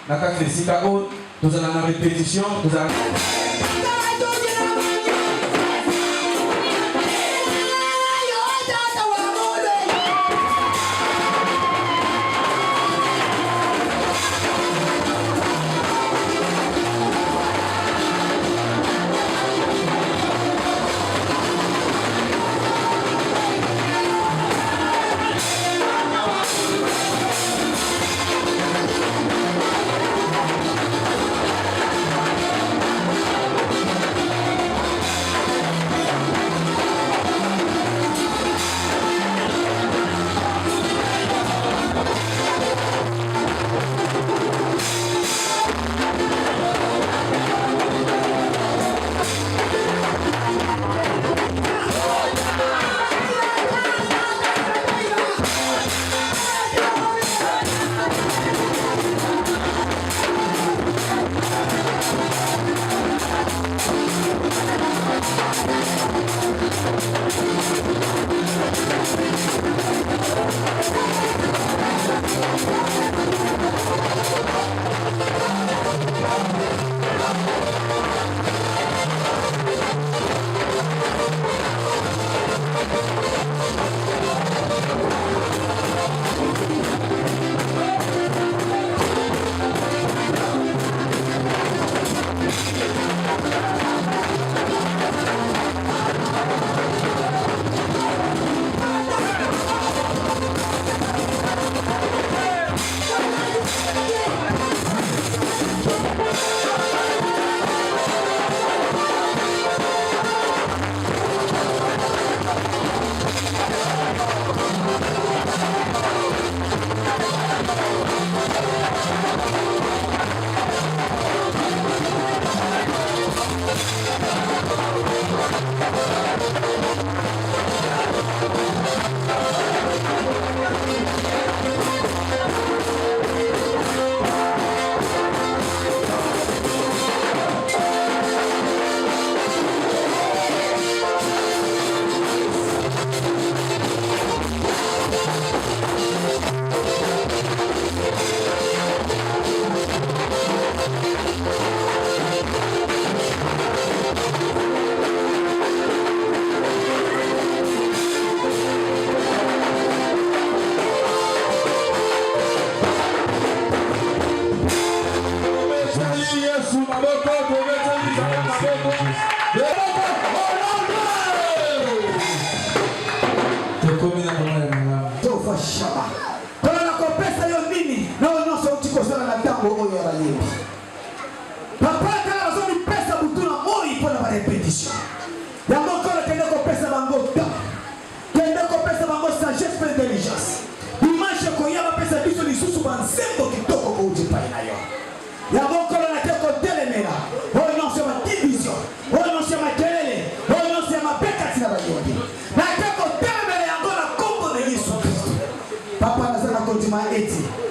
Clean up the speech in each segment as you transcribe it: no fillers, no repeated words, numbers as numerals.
la carte de Sikaon, nous allons en répétition, nous allons...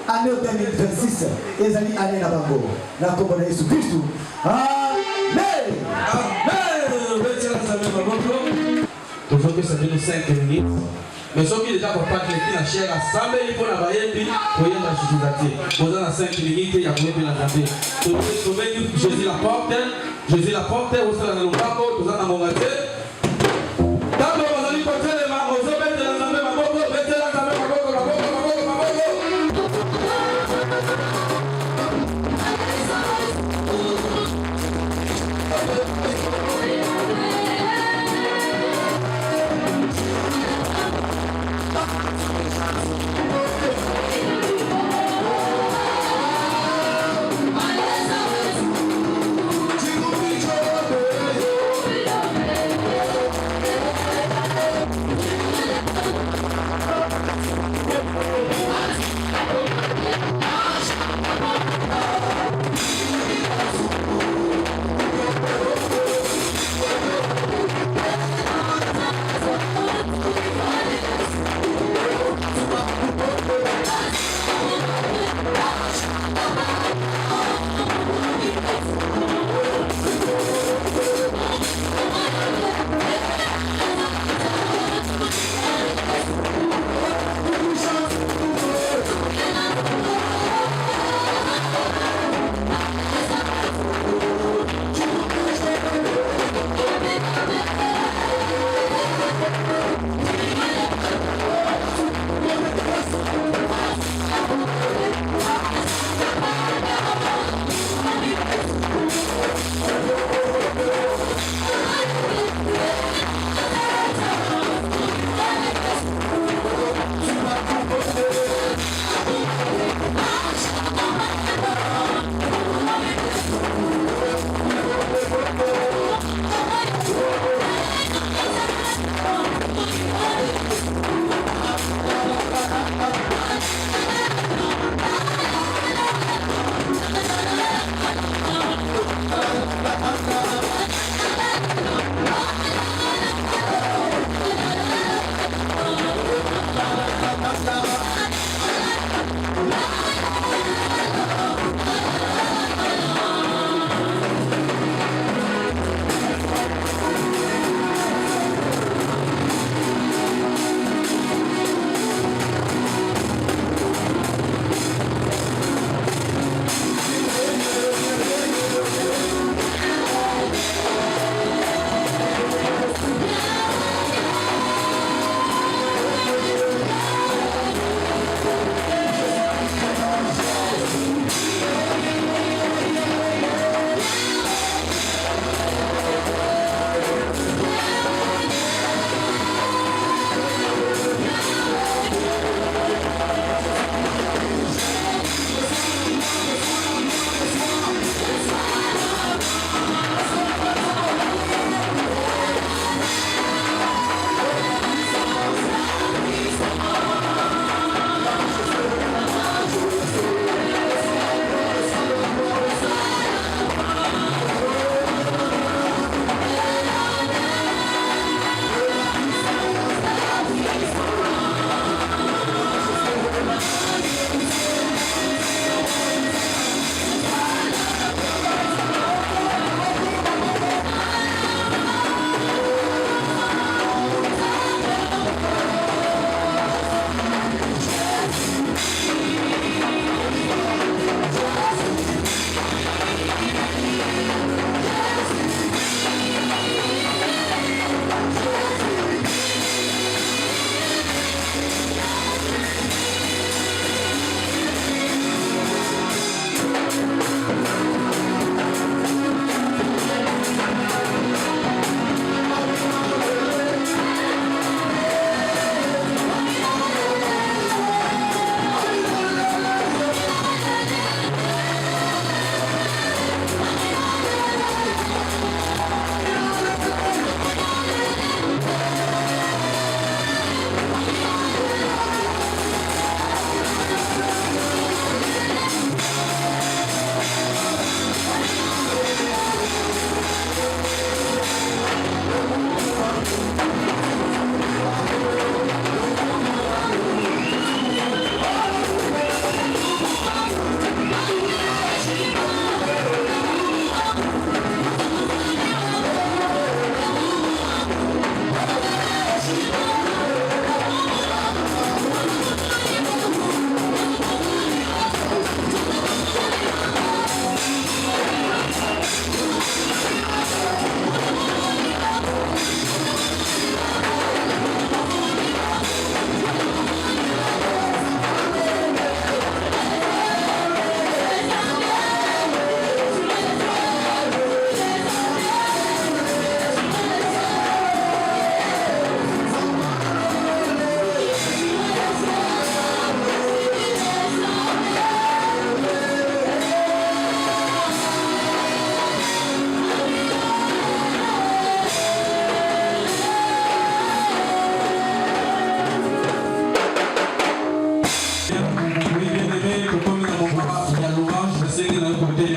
Année 2026, les amis, allez là-bas, la commune de Jésus-Christ. Amen. Amen. Toujours que ça fait 5 minutes. Mais ceux qui déjà pour pas que la chair à Sambe, il faut la varier, pour y aller à Jésus. Vous avez 5 minutes, il y a combien de la santé. Jésus la porte, Jésus la porte, vous allez dans le bateau, vous allez dans mon gâteau. D'abord, vous allez porter les mains, vous allez mettre la main, ma boca, mettez la main, ma boca, ma boca, ma boca, ma boca.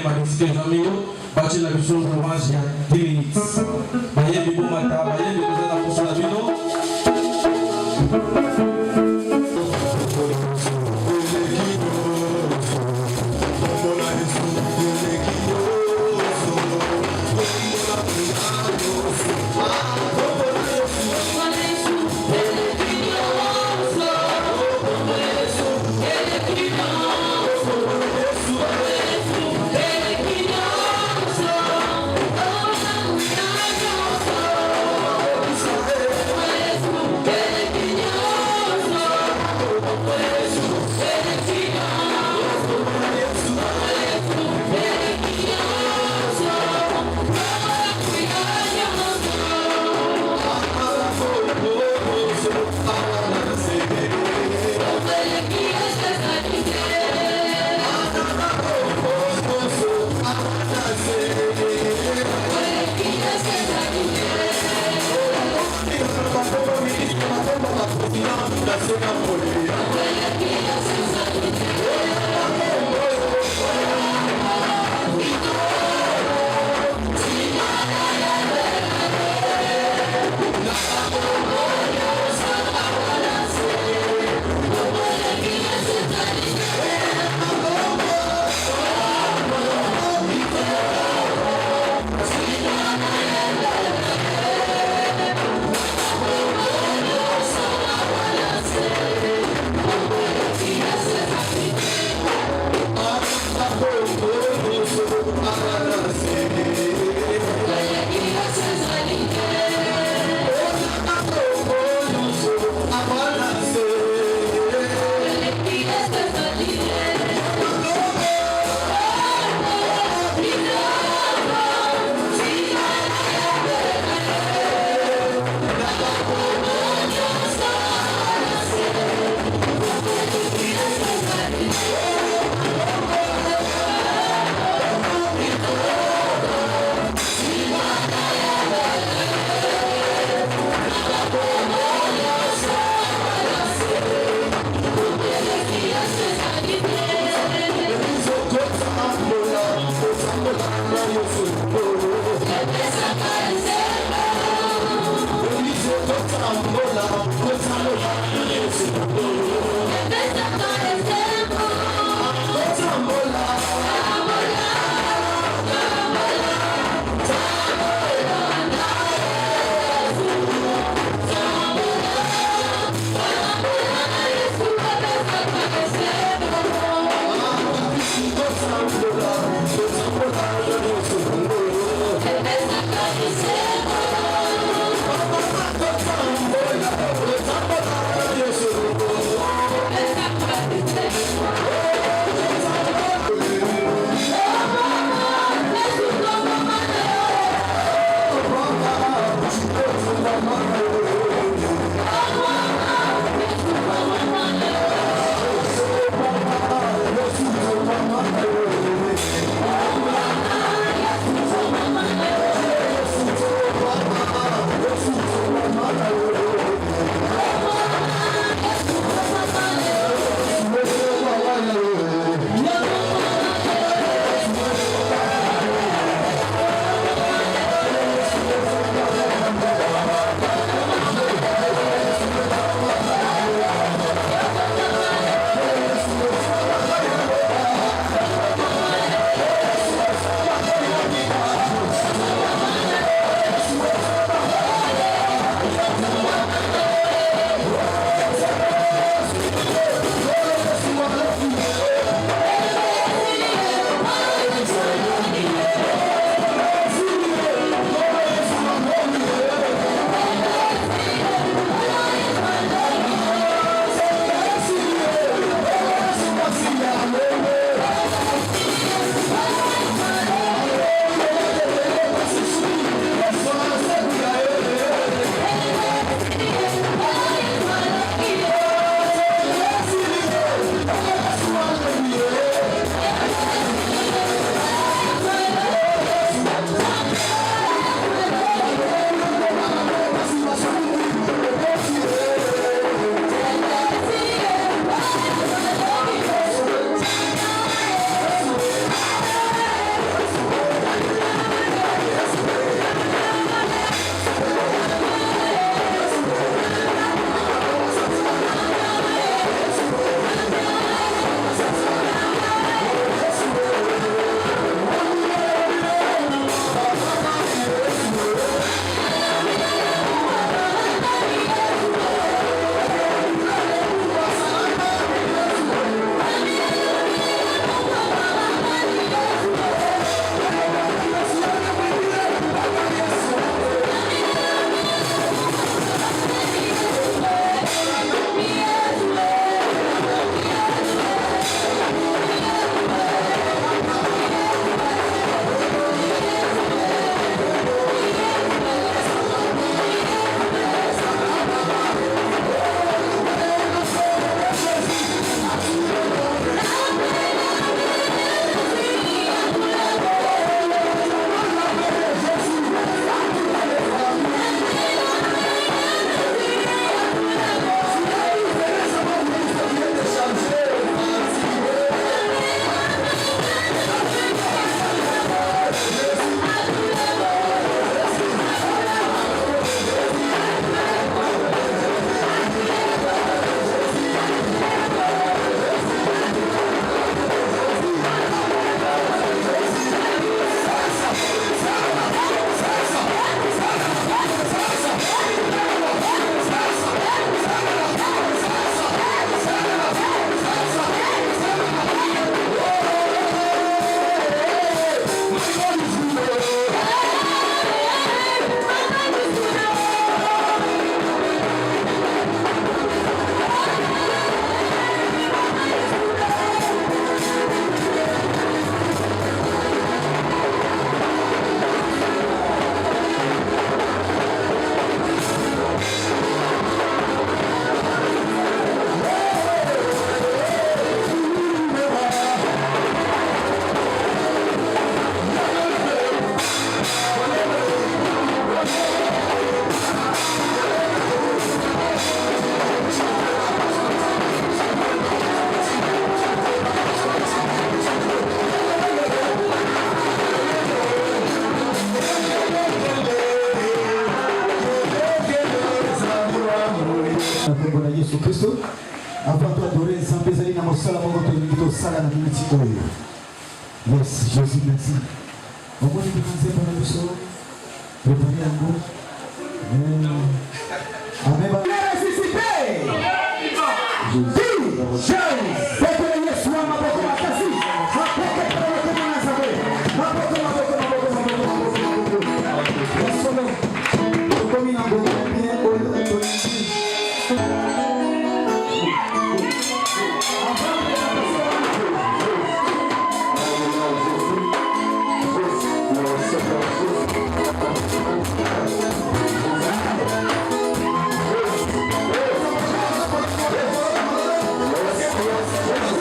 magnifique Jamio, bâtir la mission de l'orange il y a 10 minutes. Baye Bibo Mata, Baye Bibo Zana pour la Bino. Christo. Avant toi adorer Zambezali na mosala moko to sala na minute oyo. Yes, Jésus merci. On va commencer par le son. Préparez yango. Amen. Ressuscité. Jésus. Peuple de Yesu maboko makasi. Yes.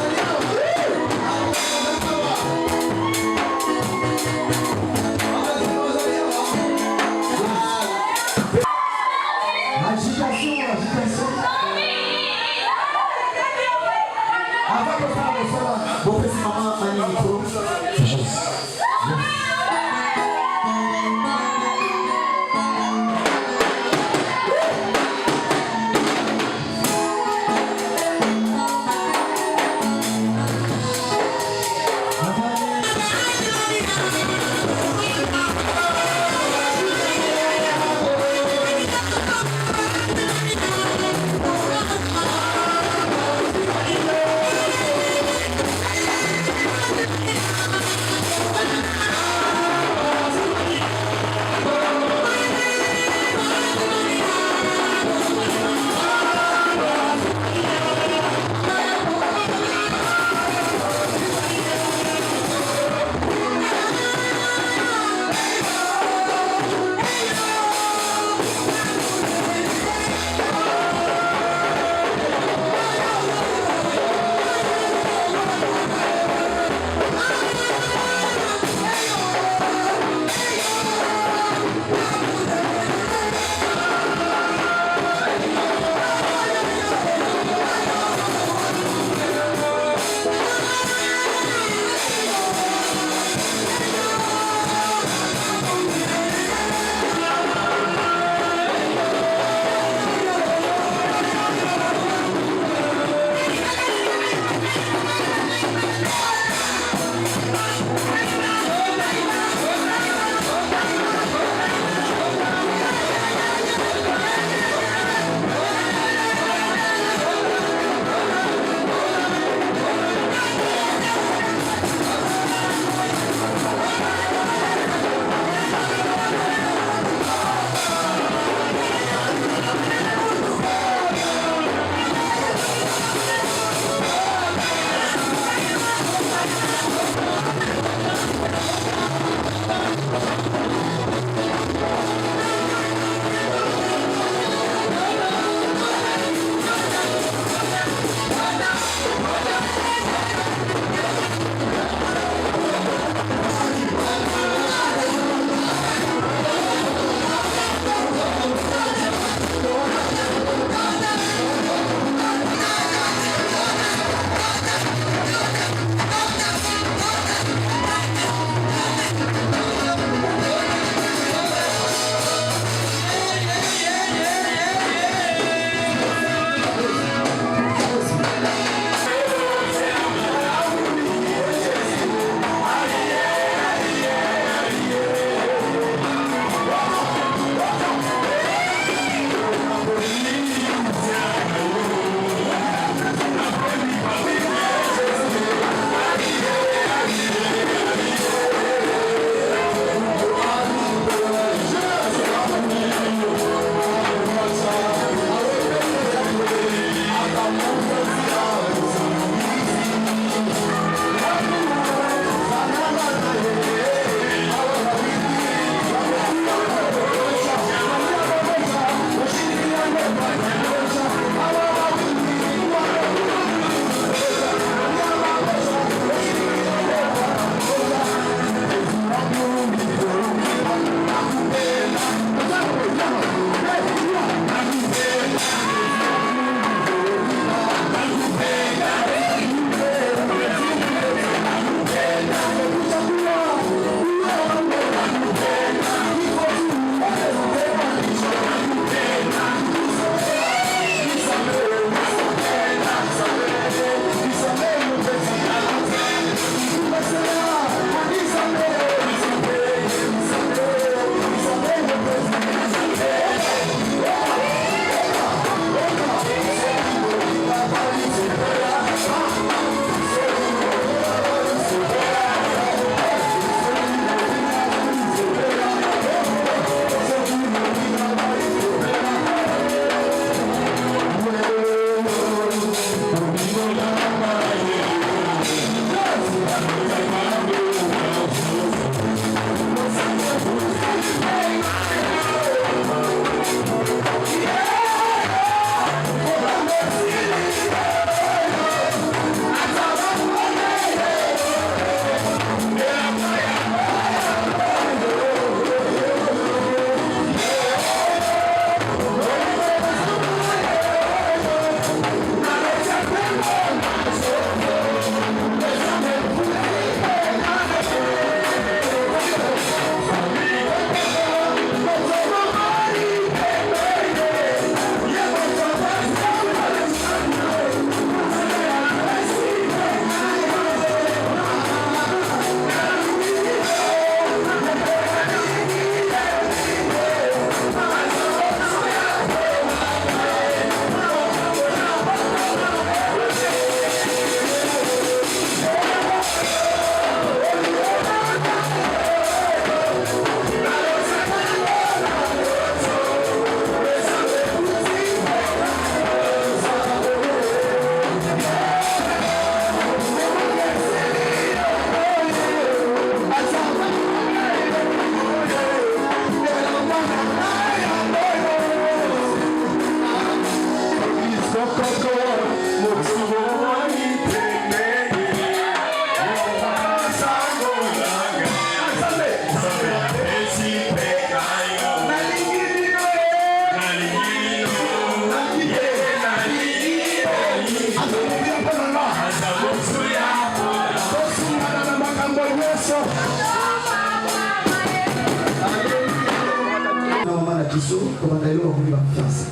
biso komanda eloko bakoli bafiance.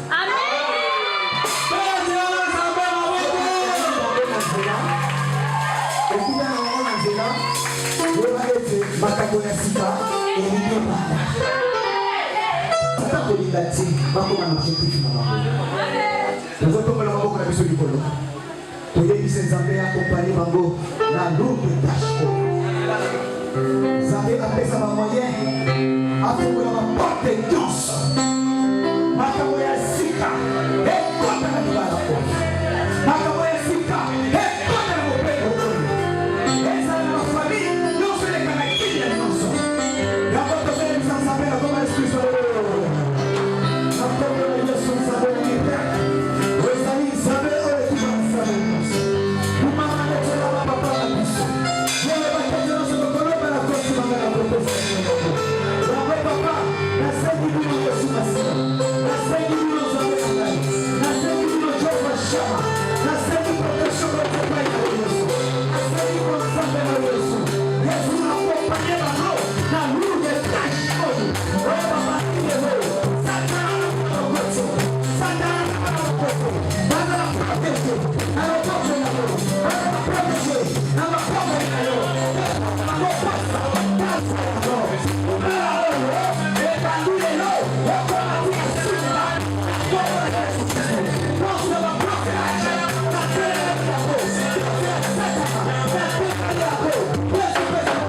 Okuna na wango na nzela yoba ete makambo ya sika elingi obanda tata kolinga ti bakoma na objectif na bango tozotombola maboko na biso likolo toyebisa nzambe akompanye bango na lourde tâche nzambe apesa bamoyen afungola baporte nyonso makambo ya sika ekota na libala oyo makambo ya sika ekota na mopeko oyo ezala na bafamille nyonso eleka na kilia nyonso yango tozoyebisa nzambe na koma yesu kristo na kombo na yesu nzambe oyite ozali nzambe oyo etuka nzambe nyonso kumama netela bapapa na biso yele bakete nyonso tokoloba na kosi banga na kopesa yango papa nasengi bino yesu masiya nasengi bino nzambe na ngai nasengi bino jehova shama nasengi protection kote epai na yesu nasengi konzambe na yesu yesu akompanye bango na lourde tâche oyo oyo bamatile oyo satana na lokoto satana na lokoto baza na protege na lokoto na yo baza na protege na makobo na yo bakopasa pasa na yo umela oyo ebandile yo okomatia sina kobo na yesu koso na protege na tele na kosi na satana na peka yako yesu pesa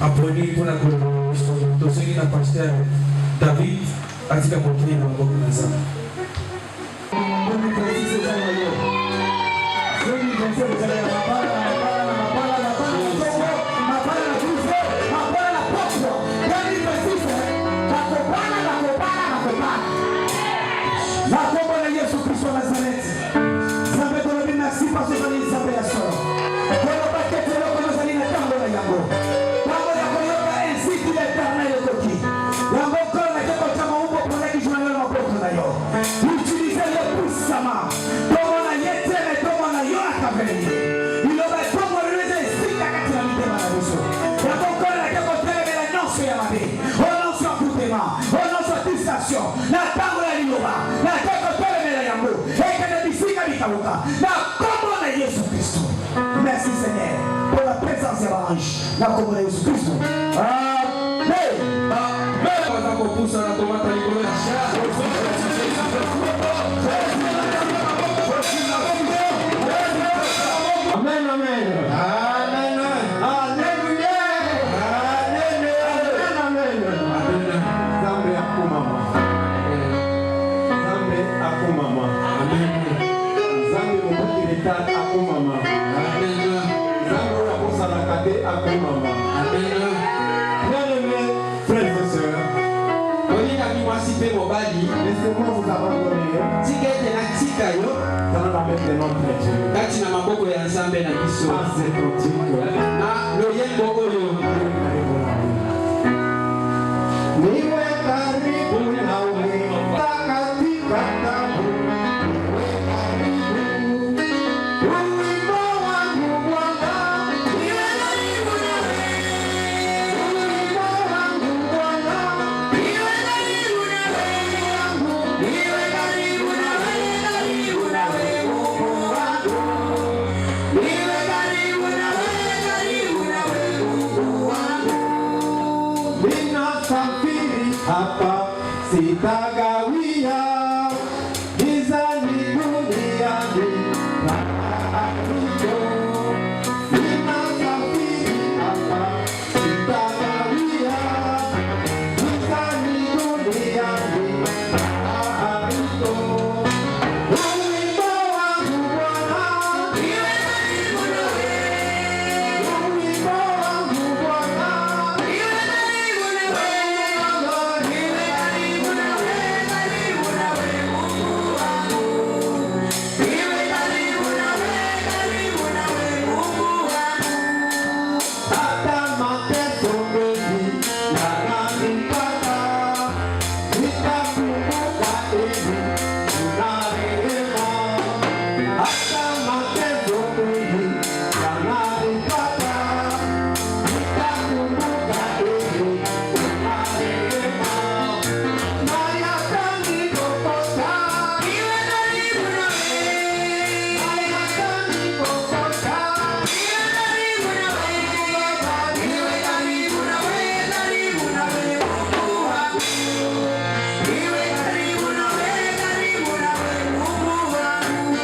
Aponi pour la collaboration. Donc, ce qui n'a pas acheté David, a dit qu'à continuer dans le monde de ça. Merci Seigneur pour la présence de l'ange. La communauté de Jésus-Christ. Amen. Amen. Amen. Alléluia. Amen. Zambe akumama. Zambe akumama. Amen. Zambe mobokileta akumama. Amen. Bien-aimés frères et sœurs, Laissez-moi vous abandonner dans la main de notre Dieu. Par ces cantiques. Niwe karibu nawe, katika tabu. Wimbo wangu Bwana, niwe karibu nawe. Wimbo wangu Bwana, niwe karibu nawe. Niwe karibu nawe, karibu nawe Mungu wangu. Niwe karibu nawe, karibu nawe Mungu wangu. Ninasafiri hapa sitagawia, gizani duniani napita. Ninasafiri hapa sitagawia, gizani duniani napita. Wimbo wangu Bwana, niwe karibu nawe. Wimbo wangu Bwana, niwe karibu nawe. Niwe karibu nawe, karibu nawe Mungu wangu. Niwe karibu nawe, karibu nawe Mungu wangu. Hata mateso mengi yananipata, nitakumbuka hivi una rehema. Hata mateso mengi yananipata, nitakumbuka hivi una rehema. Na yatanikokosa, niwe karibu nawe. Na yatanikokosa, niwe karibu nawe. Baba, niwe karibu nawe, karibu nawe Mungu wangu. Niwe karibu nawe, karibu nawe Mungu wangu.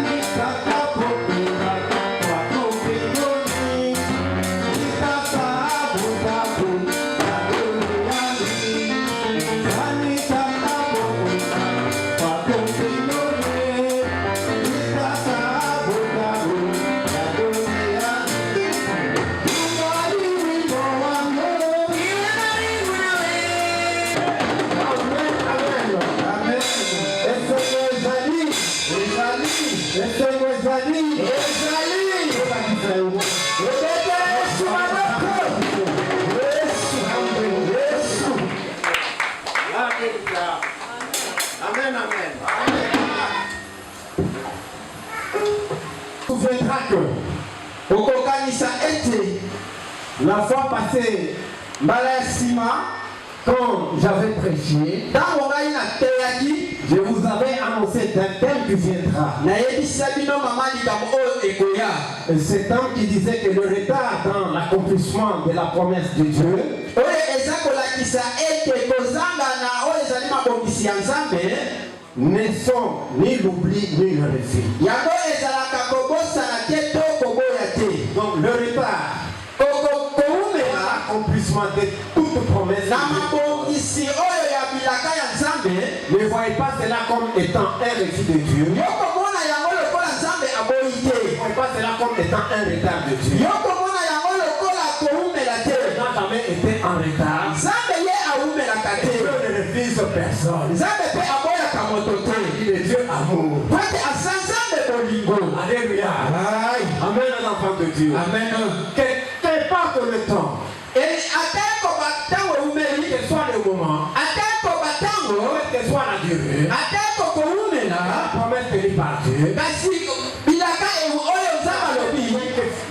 Nitakapopita kwako mbinguni, nitasahau tabu za duniani. Nitakapopita kwako mbinguni, nitasahau tabu za duniani. Kubali wimbo wangu, niwe karibu nawe. Amen, amen. Amen. Ezali. Yesu wako. Yesu hamwe. Yesu. Amen, amen. Souviendra que okokanisa ete la fois passée, mbala ya nsima quand j'avais prêché, ntango ngai nateyaki je vous avais annoncé d'un thème qui viendra. nayebisa bino mama likambo oyo ekoya. C'est un qui disait que le retard dans l'accomplissement de la promesse de Dieu oyo eza kolakisa ete kozanga na oyo ezali mabongisi ya nzambe ne sont ni l'oubli ni le refus. yango ezalaka kobosana te to koboya te. Donc le retard koumela l'accomplissement de toute promesse na de Dieu. mabongisi oyo ya bilaka ya nzambe Ne voyez pas cela comme étant un refus de Dieu. Ne yo komona yango lokola nzambe aboyi te. voyez pas cela comme étant un retard de Dieu. yo komona yango lokola koumela te. Dieu n'a jamais été en retard. nzambe ye awumelaka te. Dieu ne refuse personne. nzambe mpe aboyaka moto te. Il est Dieu amour. pate asa nzambe bolingo. Alléluia. Ai. Amen les enfants de Dieu. amen. Qu'importe le temps, atako batango ewumeli quel soit le moment, atako batango quelle que soit la durée, atako koumela la promesse tenue par Dieu, kasi bilaka oyo nzambe alobi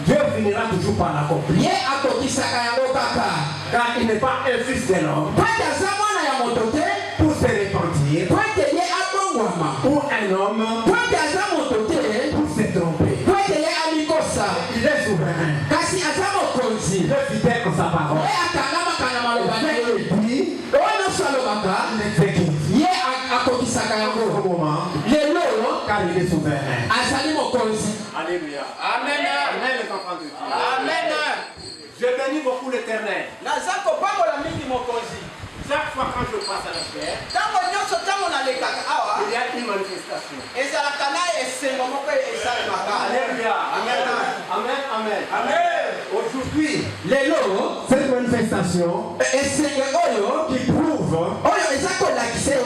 Dieu finira toujours par l'accomplir. ye akokisaka yango kaka. Car il n'est pas un fils de l'homme pate aza mwana ya moto te pour se repentir, pate ye abongwama ou un homme pate aza moto te pour se tromper. pate ye amikosa Il est souverain. kasi aza mokonzi Il est fidèle en sa parole. ye akangamaka na maloba na ye Il dit, oyo nyonso alobaka il exécute ye akokisaka au yango moment, lelo car il est souverain. azali mokonzi. Alléluia. amen. Amen les enfants de Dieu. amen. Je bénis beaucoup l'Éternel. naza kopambola mingi mokonzi. Chaque fois quand je passe à la chair, ntango nyonso ntango nalekaka awa il y a une manifestation. ezalaka na esengo moko esalemaka. Alléluia. amen. Amen. Amen. amen. Aujourd'hui, lelo cette manifestation esenge oyo qui prouve oyo eza kolakisa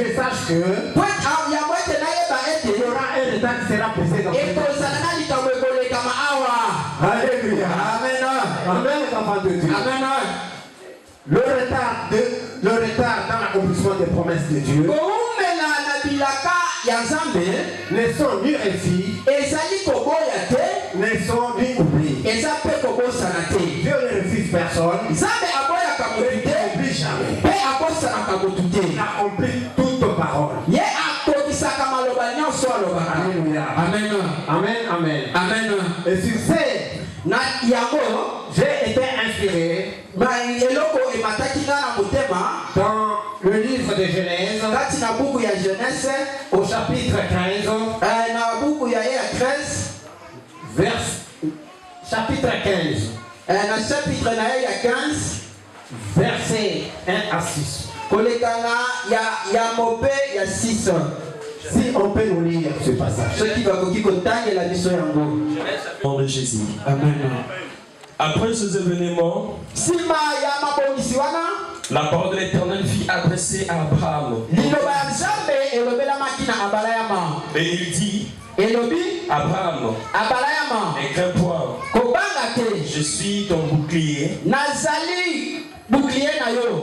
je sache que il y aura un retard qui sera posé dans ce monde. Alléluia. Amen. Amen, enfants de Dieu. Amen. Le retard dans l'accomplissement des promesses de Dieu ne sont ni réussis, ne sont ni oubliés. Dieu ne refuse personne. Il n'oublie jamais. Il accomplit toute parole. Alléluia. Amen. Amen. Amen. Amen. Et sur ce, j'ai été inspiré dans le livre de Genèse, au chapitre 15, chapitre 15, verset 1 à 6. Si on peut nous lire ce passage. Nom de Jésus. Amen. Après ces événements, la parole de l'Éternel fut adressée à Abraham. Et il dit, Abraham, écris-toi, je suis ton bouclier,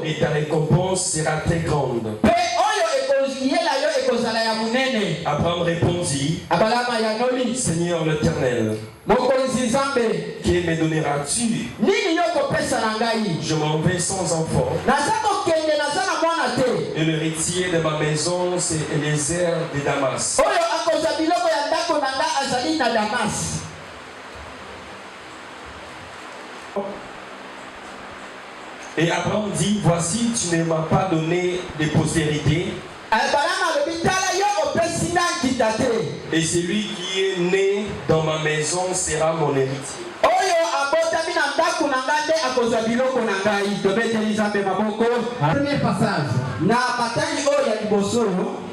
et ta récompense sera très grande. Abraham répondit, Seigneur l'Éternel, qui me donneras-tu? Je m'en vais sans enfant, et l'héritier de ma maison c'est Eliezer de Damas. Et Abraham dit, voici, tu ne m'as pas donné de postérité, et celui qui est né dans ma maison sera mon héritier. Premier passage.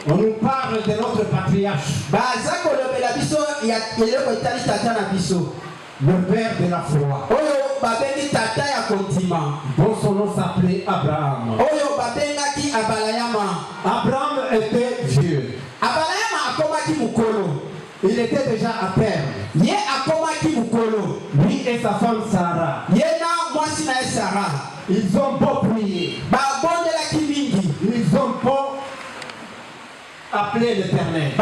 On nous parle de notre patriarche, le père de la foi, dont son nom s'appelait Abraham. Abraham était vieux. Il était déjà à terme. Lui et sa femme Sarah. Ils ont beau prier. Ils ont beau appeler l'Éternel.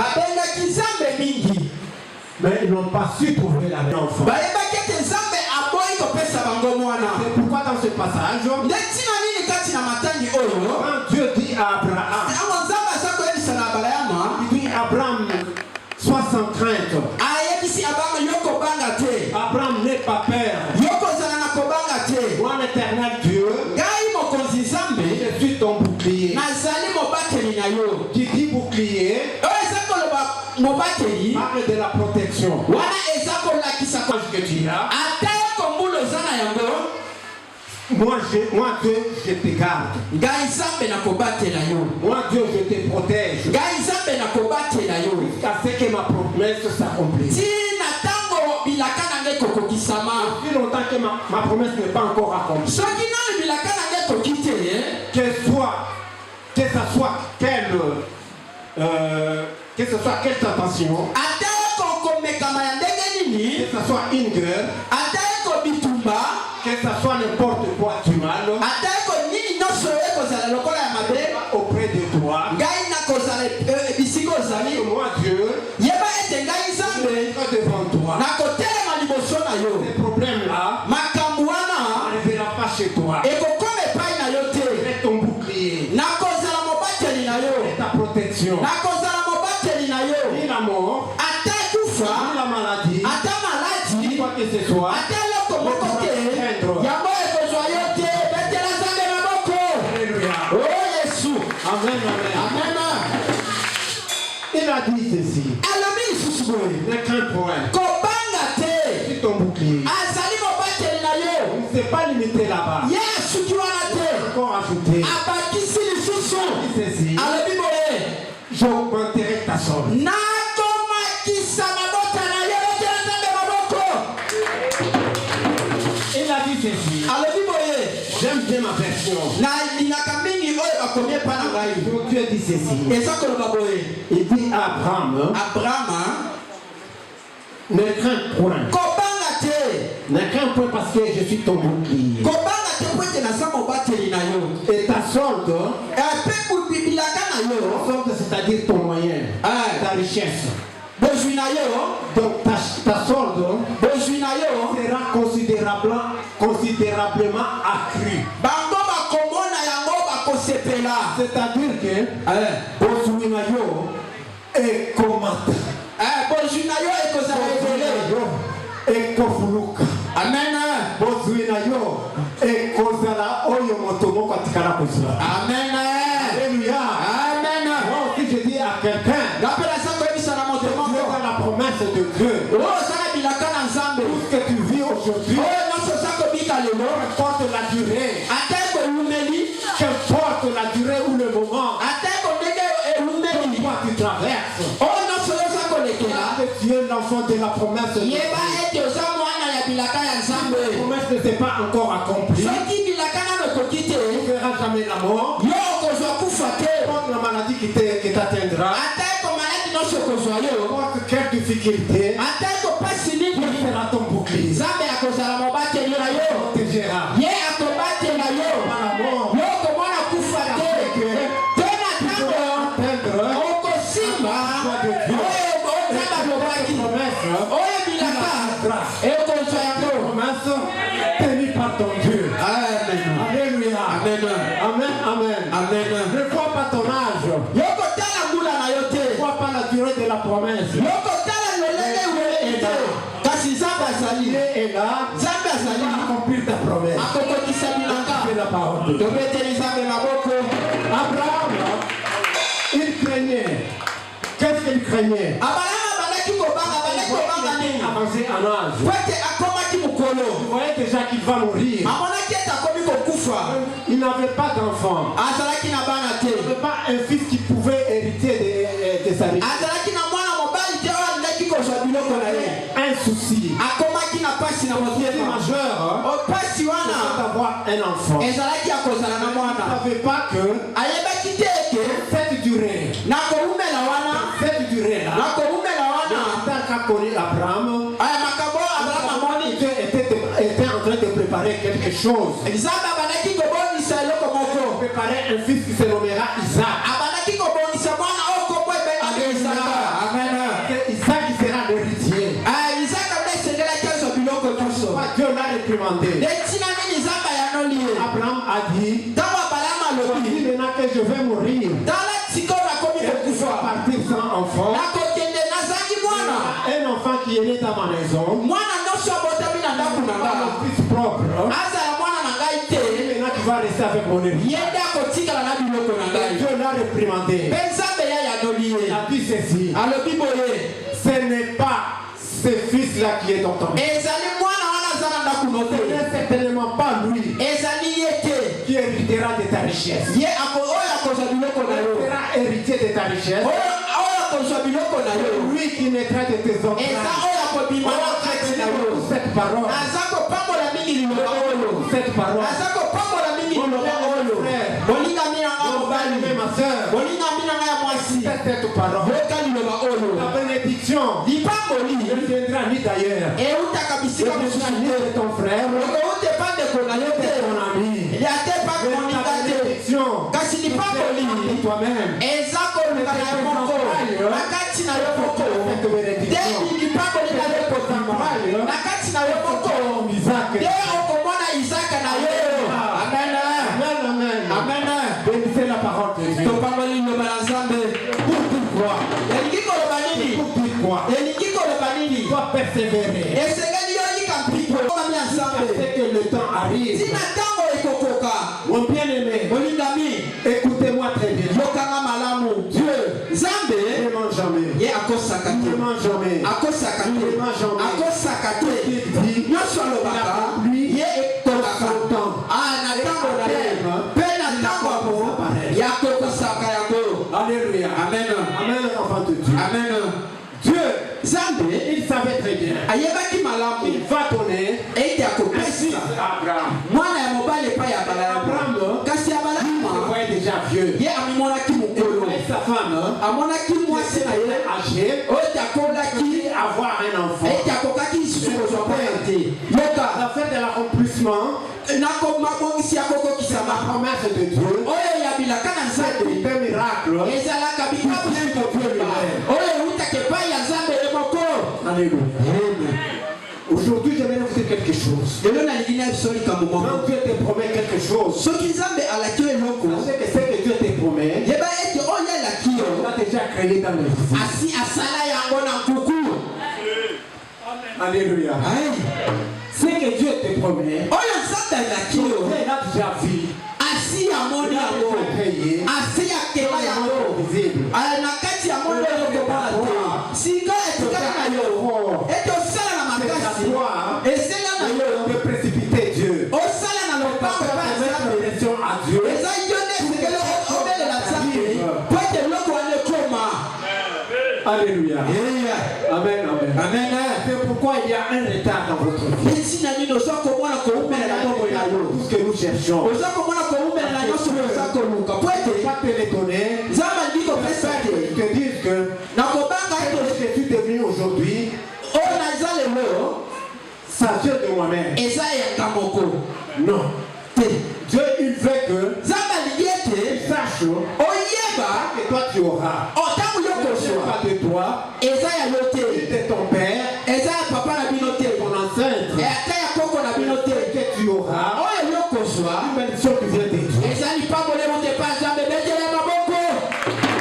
Mais ils n'ont pas su trouver la même enfant. C'est pourquoi dans ce passage, quand Dieu dit à Abraham, il dit Abraham, sois sans crainte. Abraham n'est pas peur. Moi l'Éternel Dieu, je suis ton bouclier. Qui dit bouclier parle de la protection. Que tu as. Moi Dieu, je te garde. Moi Dieu, je te protège. Jusqu'à ce que ma promesse s'accomplisse. Depuis longtemps que ma promesse n'est pas encore accomplie. Que ce soit quelle tentation, que ce soit une guerre, que ce soit n'importe quoi du mal, auprès de toi, moi Dieu, devant toi, ces problèmes-là n'arriveront pas chez toi. C'est ton bouclier, c'est ta protection. Ni la mort, ni la maladie, ni quoi que ce soit. Amen, amen. Il a dit ceci. Ne crains point. C'est ton bouclier. Il ne s'est pas limité là-bas. Il a encore ajouté. Il dit ceci. J'augmenterai ta somme. Il a dit ceci. J'aime bien ma version. Dieu dit ceci. Il dit à Abraham, ne crains point. Ne crains point parce que je suis ton bouclier. Et ta solde, c'est-à-dire ton moyen, ta richesse. Donc ta solde sera considérablement accrue. C'est-à-dire que Bozuinayo est comata. Et Kofuluka. Amen. Bozuinayo et Kozala Oyo Motomo Katikala Kozala. Amen. Alléluia. Amen. Moi aussi je dis à quelqu'un, dans la promesse de Dieu, tout ce que tu vis aujourd'hui, qu'importe la durée, qu'importe la durée ou le moment, toi tu traverses, que tu es l'enfant de la promesse de Dieu. La promesse ne s'est pas encore accomplie. Tu ne verras jamais la mort. Contre la maladie qui t'atteindra. Contre quelle difficulté. Dieu sera ton bouclier. Dieu protégera. Tenu par ton Dieu. Amen. Alléluia. Amen. Amen. Amen. Amen. Ne vois pas ton âge. Ne vois pas la durée de la promesse. Il est là. Il va accomplir ta promesse. C'est la parole de Dieu. Abraham, il craignait. Qu'est-ce qu'il craignait? Avancé en âge. Il voyait déjà qu'il va mourir. Il n'avait pas d'enfant. Il n'avait pas un fils qui pouvait hériter de sa richesse. Un souci. Majeur d'avoir un enfant. Il ne savait pas que cette durée là, Abraham était en train de préparer quelque chose. Préparer un fils qui se nommera Isaac. Isaac qui sera l'héritier. Dieu l'a réprimandé. Abraham a dit, maintenant que je vais mourir, et tu vas partir sans enfant. Un enfant qui est né dans ma maison, mon fils propre, maintenant tu vas rester avec mon héritier. Dieu l'a réprimandé. Il a dit ceci, ce n'est pas ce fils-là qui est dans ton maison. Ce n'est certainement pas lui qui héritera de ta richesse. Il sera héritier de ta richesse. Lui qui naîtra de tes enfants. Cette parole. Cette parole. Ma soeur. Cette parole. La bénédiction ne viendra ni d'ailleurs. Ne viendra ni de ton frère. De ton ami. La bénédiction de toi-même. Bénissez la parole de Dieu. Pourquoi? Toi persévérer. C'est que le temps arrive. Mon bien-aimé, écoutez-moi très bien. Dieu ne ment jamais. Il ne ment jamais. Il ne ment jamais. Il dit, il a lui ton temps. Alléluia. Amen. Amen, enfant de Dieu. Amen. Dieu, il savait très bien. Il va donner un fils à Abraham. Abraham, il se voyait déjà vieux. amonaki mwasi na ye âgé, oyo akolaki avoir un enfant. ete akokaki lisusu kozwa mwana te yoka La fête de l'accomplissement, nakomabongisi ya c'est kokokisama la promesse de Dieu. oyo ya bilaka na nzambe C'est un miracle. ezalaka bikabu oyo ewutaka epai ya nzambe ye moko. Alléluia. Aujourd'hui, j'aimerais vous dire quelque chose. lelo nalingi na biso likambo Quand moko Dieu te promet quelque chose, soki nzambe alaki yo eloko sachez que ce que Dieu te promet, yeba ete oyo alaki il yo a déjà créé dans le visible. asi asala yango na nkuku. Alléluia. Aïe. Ce que Dieu te promet, oyo nzambe alaki yo Dieu l'a déjà vu. asi yamoni yango Créé asi yakela dans yango le visible. na kati ya mondo oyo komona te sika etikali na yo ete osala na makasi esala na yo De précipiter Dieu. osala na lopango ya nzambe Pression à Dieu. eza yo nde esekeli obelela nzambe po ete eloko wana ekoma. Alléluia. Amen, amen. Amen. C'est pourquoi il y a un retard dans votre vie. esi na nini oza komona koumela na bongo ya yo Tout ce que nous cherchons. oza komona koumela na nyonso oza koluka po ete Pas te l'étonner. nzambe alingi kopesa te Ils te disent que nakobanga ete ce que tu es devenu aujourd'hui, oyo naza lelo ça vient de moi-même. eza yanga moko Non. te. Dieu, il veut que nzambe alingi tu ete saches oyeba que toi tu auras. ntango yo Ce n'est kozwa pas de toi, eza ya yo te c'est de ton père, eza ya papa na bino te ton ancêtre, ata ya koko na bino te que tu auras. oyo yo kozwa Une bénédiction qui vient de Dieu. eza lipambolemo te pa nzambe betela maboko.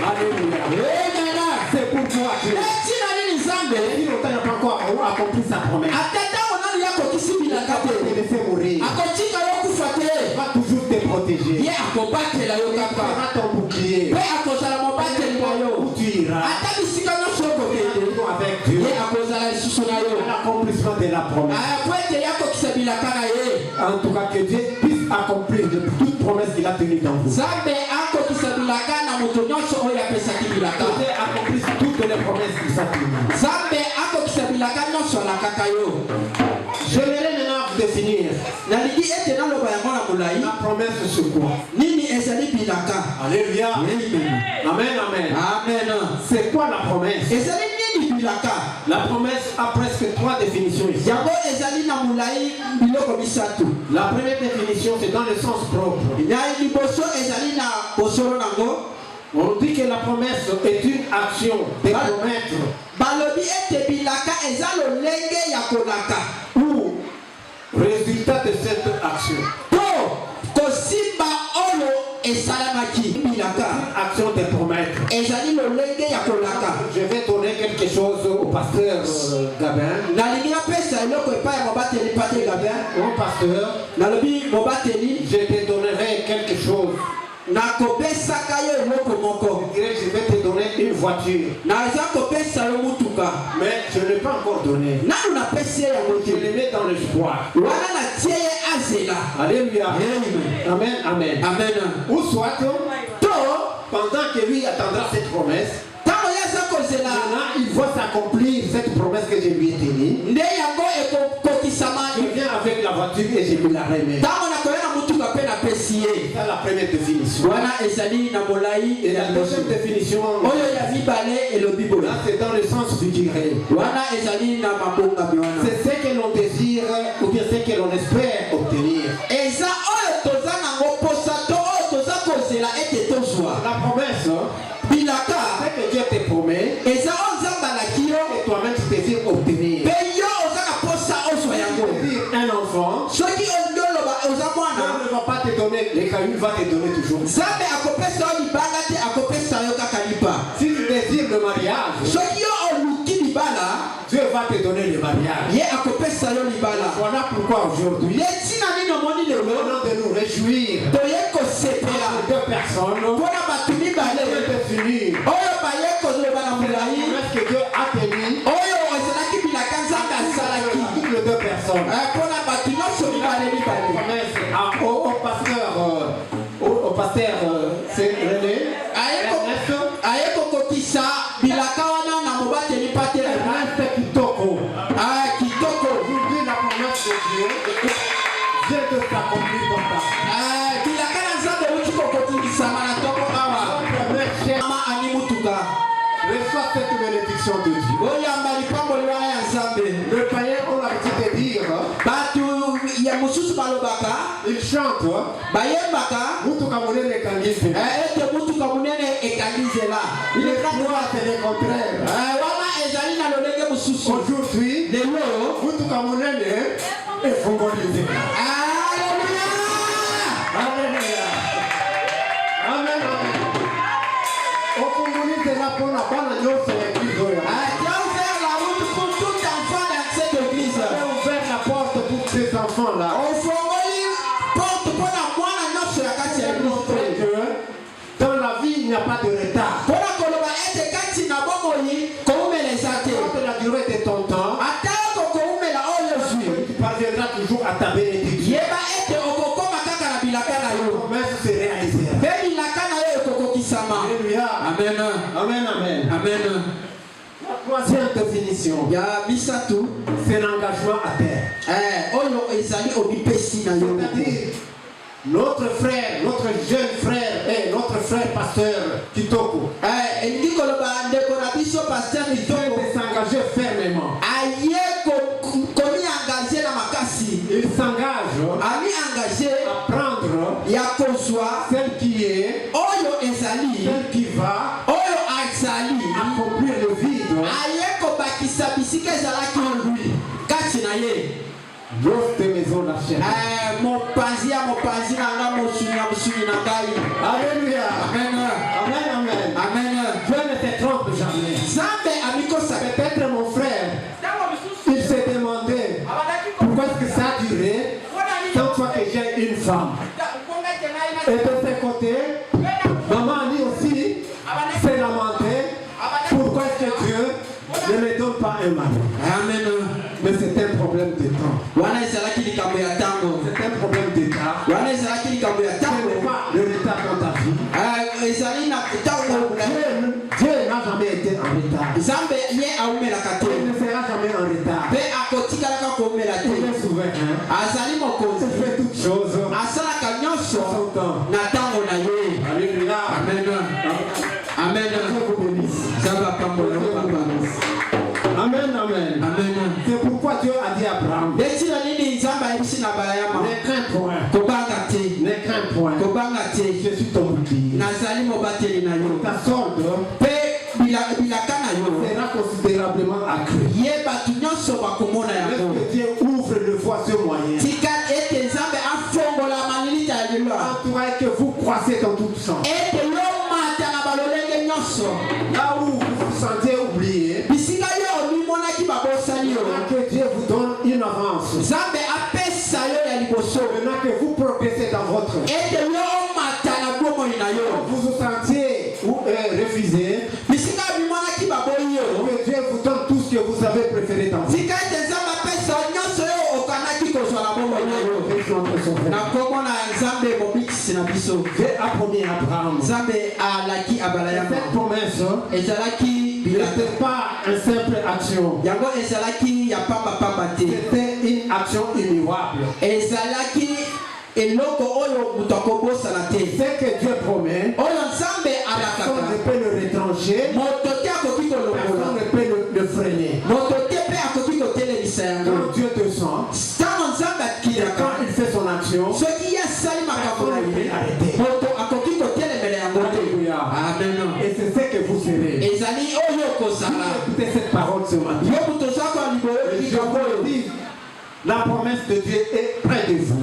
Alléluia. Amena. C'est pourquoi que etina nini nzambe si longtemps il n'a pas encore accompli sa promesse, ata ntango nani yakokisi bilaka il va te te laisser mourir. akotika yo kufa te Il va toujours te protéger. ye akobatela yo Il kaka sera ton bouclier. mpe akozala mobateli na yo Où tu iras, ata bisika nyonso okokende avec Dieu, ye akozala lisusu na yo l'accomplissement de la promesse. po ete yakokisa bilaka na ye En tout cas, que Dieu puisse accomplir de toute promesse qu'il a tenue dans vous. nzambe akokisa bilaka na moto nyonso oyo apesaki bilaka Que Dieu accomplisse toutes les promesses qu'il a tenues. nzambe akokisa bilaka nyonso alakaka yo. J'aimerais maintenant vous définir nalingi ete naloba yango na molai la promesse sur quoi. nini ezali bilaka. Alléluia. Amen, amen. Amen. C'est quoi la promesse? ezali nini bilaka. La promesse a presque 3 définitions ici. yango ezali na molai biloko misatu. La première définition, c'est dans le sens propre. na liboso ezali na bosolo nango. On dit que la promesse est une action de promettre balobi ete bilaka eza lolenge ya kolaka ou résultat de cette action. to kosimba oyo esalamaki bilaka Action de promettre. ezali lolenge ya kolaka. Je vais donner quelque chose au pasteur Gabin. nalingi napesa eloko epai ya mobateli pate gabin. Mon pasteur, nalobi mobateli je te donnerai quelque chose. nakopesaka yo eloko moko. Je dirais, je vais te donner une voiture. naza kopesa yo mutuka Mais je ne l'ai pas encore donné. nanu napesi ye yango Je te le mets dans l'espoir. wana natie ye azela. Alléluia. Amen. Amen, amen. Amen. Ou soit, to pendant que lui attendra cette promesse, ntango ye aza kozela maintenant il voit s'accomplir cette promesse que je lui ai tenue. nde yango ekokokisama. Je viens avec la voiture et je lui la remets. ntango nakoya na mutuka mpe napesi ye. C'est la première définition. wana ezali na molai Et la deuxième définition, oyo ya mibale elobi boye. là c'est dans le sens figuré. wana ezali na mabongami wana. C'est ce que l'on désire ou bien ce que l'on espère obtenir. eza oyo toza nango posa to oyo toza kozela ete tozwa. La promesse, bilaka ce que Dieu te promet, eza oyo nzambe alaki yo et toi-même tu désires obtenir. mpe yo oza na posa ozwa yango. Tu désires un enfant, soki olingi oloba oza Dieu mwana ne va pas te donner, les cailloux va te donner toujours. nzambe akopesa yo libala te akopesa yo kaka lipa. Si tu désires le mariage, soki yo oluki libala Dieu va te donner le mariage. ye akopesa yo libala. Voilà pourquoi aujourd'hui, ntina nini omoni au lelo nom de nous réjouir toye kosepela de 2 personnes, mpona bato Dieu mibale te finir. oyo baye kozoloba na La molai promesse que Dieu a tenue oyo ezalaki bilaka nzambe asalaki pour les 2 personnes. mpona bato nyonso mibale mibale. Promesse au pasteur c'est René. Ernest. aye kokokisa bilaka wana na mobateli pate Ernest Kitoko. kitoko. Aujourd'hui la promesse de Dieu vient de s'accomplir comme ça. bilaka na nzambe euti kokokisama na toko awa. Promesse chère. mama ani mutuka cette bénédiction de Dieu. Le païen ont l'habitude de dire, il chante, il est droit, c'est le contraire. Aujourd'hui, est fongolisé. Alléluia. Amen, amen. Au Congolais, c'est là pour la bonne annonce de l'église. Tu as ouvert la route pour tout enfant dans cette église. Tu as ouvert la porte pour ces enfants-là. Dans la vie, il n'y a pas de retard. Quand la durée de ton temps, tu parviendras toujours à ta bénédiction. La promesse se réalisera. Alléluia. Amen. Amen, amen. Amen. La troisième définition, c'est l'engagement à terre. C'est-à-dire, notre frère, notre jeune frère et notre frère pasteur Kitoko, il s'engager fermement. Il s'engage à prendre celle qui est, celle qui va accomplir le vide. L'offre de maison la chair. Alléluia. Amen. Amen, amen. Amen. Dieu ne te trompe jamais. Peut-être mon frère, il s'est demandé pourquoi est-ce que ça a duré tant fois que j'ai une femme. Et de ce côté, maman dit aussi, c'est lamenté. Pourquoi est-ce que Dieu ne me donne pas un mari? Amen. Mais c'est un problème de temps. C'est un problème d'état. Ce n'est pas le retard dans ta vie. Dieu n'a jamais été en retard. Il ne sera jamais en retard. Il est souverain. Il fait toutes choses. Son temps. Alléluia. Amen. Amen. Amen, amen. Amen. C'est pourquoi Dieu a dit à Abraham, ne crains point. Ne crains point. Je suis ton bouclier. Ta solde sera considérablement accrue. Est-ce que Dieu ouvre le voie ce moyen? Entourage que vous croissez dans tout sens. Là où vous vous sentez oublié, que Dieu vous donne une avance. Maintenant que vous progressez dans votre vie, vous vous sentiez refusé, que Dieu vous donne tout ce que vous avez préféré dans votre vie. Dieu a promis à Abraham. Cette promesse n'était pas une simple action. C'était une action immuable. Ce que Dieu promet, personne ne peut le retrancher, personne ne peut le freiner. Quand Dieu te sent, quand il fait son action, personne ne peut arrêter. Alléluia. Et c'est ce que vous serez. Écoutez cette parole ce matin. Je vous dis, la promesse de Dieu est près de vous.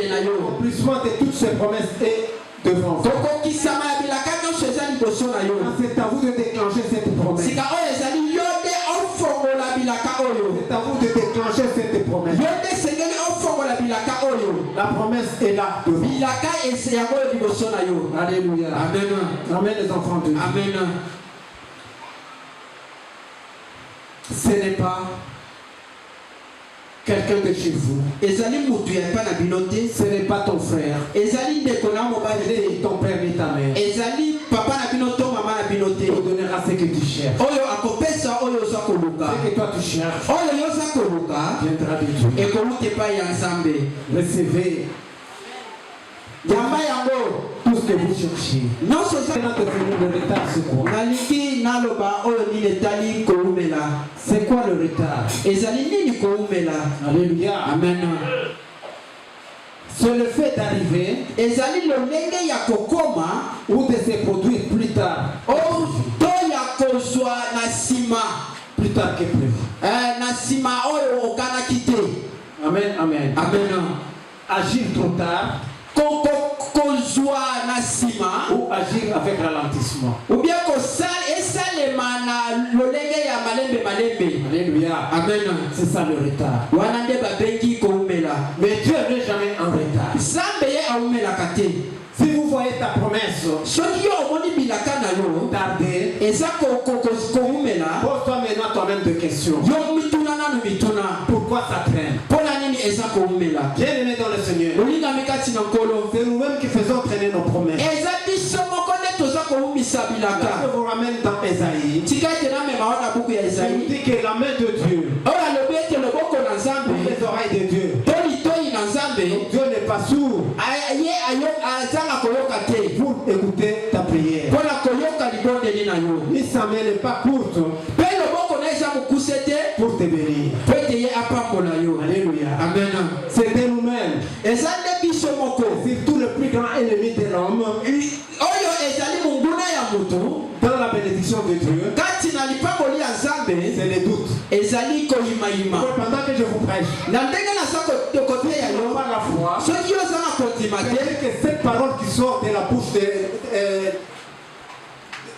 L'accomplissement de toutes ces promesses est devant vous. C'est à vous de déclencher cette promesse. C'est à vous de déclencher cette promesse. La promesse est là devant. Alléluia. Amen. Amen les enfants de Dieu. Amen. Ce n'est pas quelqu'un de chez vous. Ce n'est pas ton frère. Ton père et ta mère. Il te donnera ce que tu cherches. Ce que toi tu cherches viendra de Dieu. Recevez tout ce que vous cherchez. Non, c'est ça. Notre phénomène de retard, c'est quoi? Naliki naloba oyo niletali koumela. C'est quoi le retard? Ezali nini koumela? Alléluia. Amen. C'est le fait d'arriver Ezali lolenge ya kokoma ou de se produire plus tard. o to ya kozwa na sima. Plus tard que prévu. Na sima oyo okanaki te. Amen, amen. Amen. Agir trop tard Kozwa na sima ou agir avec ralentissement. ou bien esalema na lolenge ya malembe. Alléluia. Amen. C'est ça le retard. Wana nde babengi koumela. Mais Dieu n'est jamais en retard. Nzambe ye aumelaka te. Si vous voyez ta promesse Soki yo omoni bilaka na yo tarder, eza koumela, pose-toi maintenant toi-même des questions. yo mituna nanu mituna. Pourquoi ça traîne? Mpona nini eza koumela? Bien-aimés dans le Seigneur, olingami kati na nkolo, c'est nous-mêmes qui faisons traîner nos promesses. eza biso moko nde toza koumisa bilaka. Je vous ramène dans Esaïe. Tika ete namema wana buku ya Il Esaïe dit que la main de Dieu, oyo alobi ete loboko na Nzambe les oreilles de Dieu, to litoi na Nzambe Dieu n'est pas sourd ye azanga koyoka te pour écouter ta prière. mpona koyoka libondeli na yo, Ni sa main n'est pas courte mpe loboko na eza mokuse te pour te bénir. po ete ye apambola yo. Alléluia. Amen. C'est de nous-mêmes. eza nde biso moko Surtout le plus grand ennemi de l'homme, oyo ezali monguna ya moto dans la bénédiction de Dieu, kati na lipamboli ya Nzambe c'est les doutes. ezali koyimayima. Pendant que je vous prêche, Na ndenge naza koteya yo par la foi, soki oza na kondima te c'est que cette parole qui sort de la bouche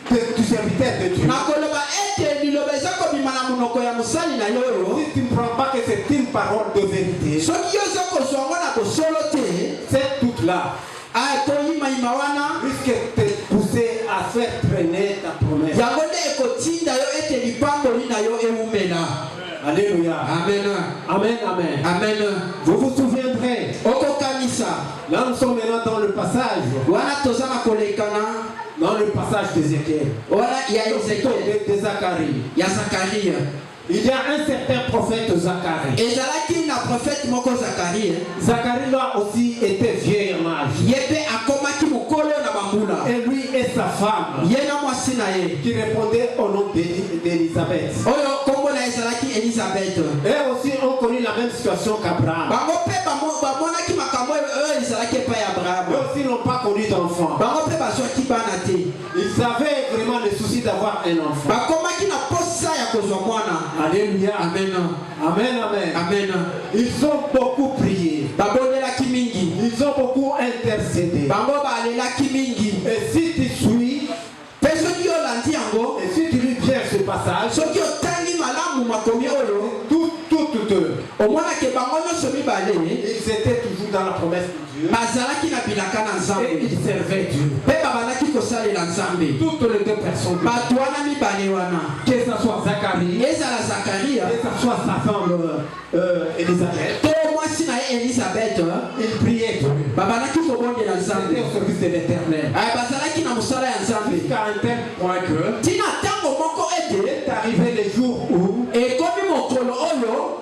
du serviteur de Dieu, nakoloba ete liloba eza kobima na monoko ya mosali na yo oyo, si tu ne prends pas que c'est une parole de vérité, soki oza kozwa yango na bosolo te, cette doute-là koyimayima wana risque de te pousser à faire traîner ta promesse. yango nde ekotinda yo ete lipamboli na yo ewumela. Alléluia. Amen. Amen, amen. Amen. Vous vous souviendrez, okokanisa là nous sommes maintenant dans le passage, wana toza na kolekana dans le passage d'Ézéchiel, wana ya Ezekiel de Zacharie. ya Zakaria. Il y a un certain prophète Zacharie. ezalaki na prophète moko Zakaria, Zacharie là aussi était vieil en âge. ye mpe akomaki mokolo na bambula, Et lui et sa femme ye na mwasi na ye qui répondaient au nom d'Élisabeth. oyo kombo na ezalaki Elizabeth. Eux aussi ont connu la même situation qu'Abraham. bango mpe bamonaki makambo oyo ezalaki epai ya Eux Abraham. aussi n'ont pas connu d'enfant. bango mpe bazwaki bana te, Ils avaient vraiment le souci d'avoir un enfant. bakomaki na posa ya kozwa mwana. Alléluia. Amen. Amen, amen. Amen. Ils ont beaucoup prié. babondelaki mingi, Ils ont beaucoup intercédé. bango balelaki mingi. Et si tu suis, mpe soki olandi yango, et si tu lis bien ce passage, soki otangi malamu makomi oyo, toutes omonaki bango nyonso mibale ils étaient toujours dans la promesse de Dieu. bazalaki na bilaka na Et Nzambe ils servaient Dieu. mpe babandaki kosalela Nzambe. Toutes les deux personnes. bato wana mibale wana, Que ce soit Zacharie, ezala Zakaria que ce soit sa femme Élisabeth, to mwasi na ye Elizabeth, ils priaient Dieu. babandaki kobondela C'était Nzambe. au service de l'Éternel. bazalaki na mosala ya Nzambe Jusqu'à un tel point que ntina ntango moko ete est arrivé le jour où ekomi mokolo oyo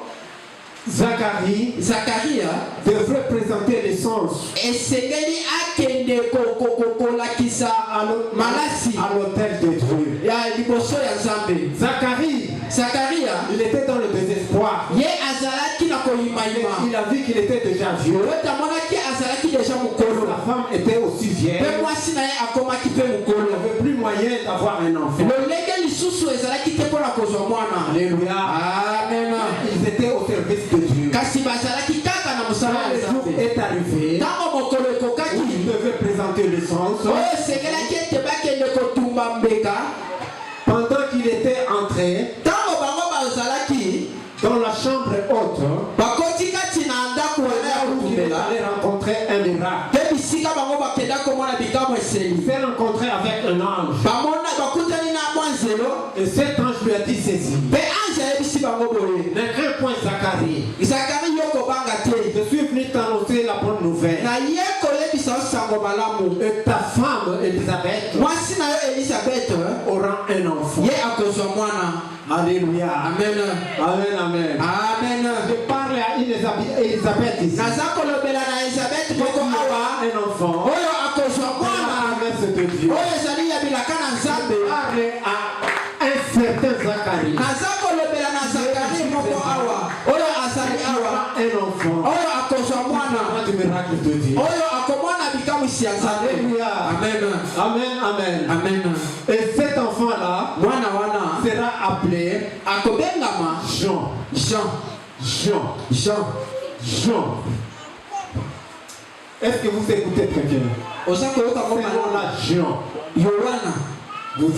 Zacharie Zakaria devrait présenter les songes esengeli akende kolakisa malasi à l'autel de Dieu. ya liboso ya Nzambe. Zakaria Il était dans le désespoir. ye azalaki na koyimayima, Il a vu qu'il était déjà vieux. oyo tamonaki azalaki deja mokolo, La femme était aussi vieille. mpe mwasi na ye akomaki mpe Il mokolo. n'avait plus moyen d'avoir un enfant. lolenge lisusu ezalaki te mpona kozwa mwana. Alléluia. Amen. Ils étaient au service de Dieu. kasi bazalaki kaka na mosala Quand ya le jour Nzambe. est arrivé, ntango mokolo où ekokaki il devait présenter le sens, oyo esengelaki ete bakende kotumba mbeka, pendant qu'il était entré ntango bango bazalaki dans la chambre haute, bakoti kati na ndako wana ya où il kotumbela, allait rencontrer un miracle. mpe bisika bango bakenda komona bikamwa eseli, Il s'est rencontré avec un ange. bakutani na mwa nzelo, Et cet ange lui a dit ceci: mpe ange ayebisi bango boye, ne crains point Zacharie, Zakari yo kobanga te, je suis venu t'annoncer la bonne nouvelle. na ye koyebisa yo sango malamu. Et ta femme Élisabeth mwasi na yo Elizabeth aura un enfant. ye akozwa mwana. Alléluia. Amen. Amen, amen. Amen. Je parle à Élisabeth ici. naza kolobela na Elizabeth moko awa Un enfant. oyo akozwa mwana. oyo akozwa mwana du miracle de Dieu. oyo akomona bikamwisi ya Nzambe. Alléluia. Amen. Amen, amen. Amen. Et cet enfant-là Mwana wana sera appelé akobengama Jean. Jean. Jean. Jean. Jean. Est-ce que vous écoutez très bien? Oza koyoka Ce ngoma nom-là, Jean. Yohana. Vous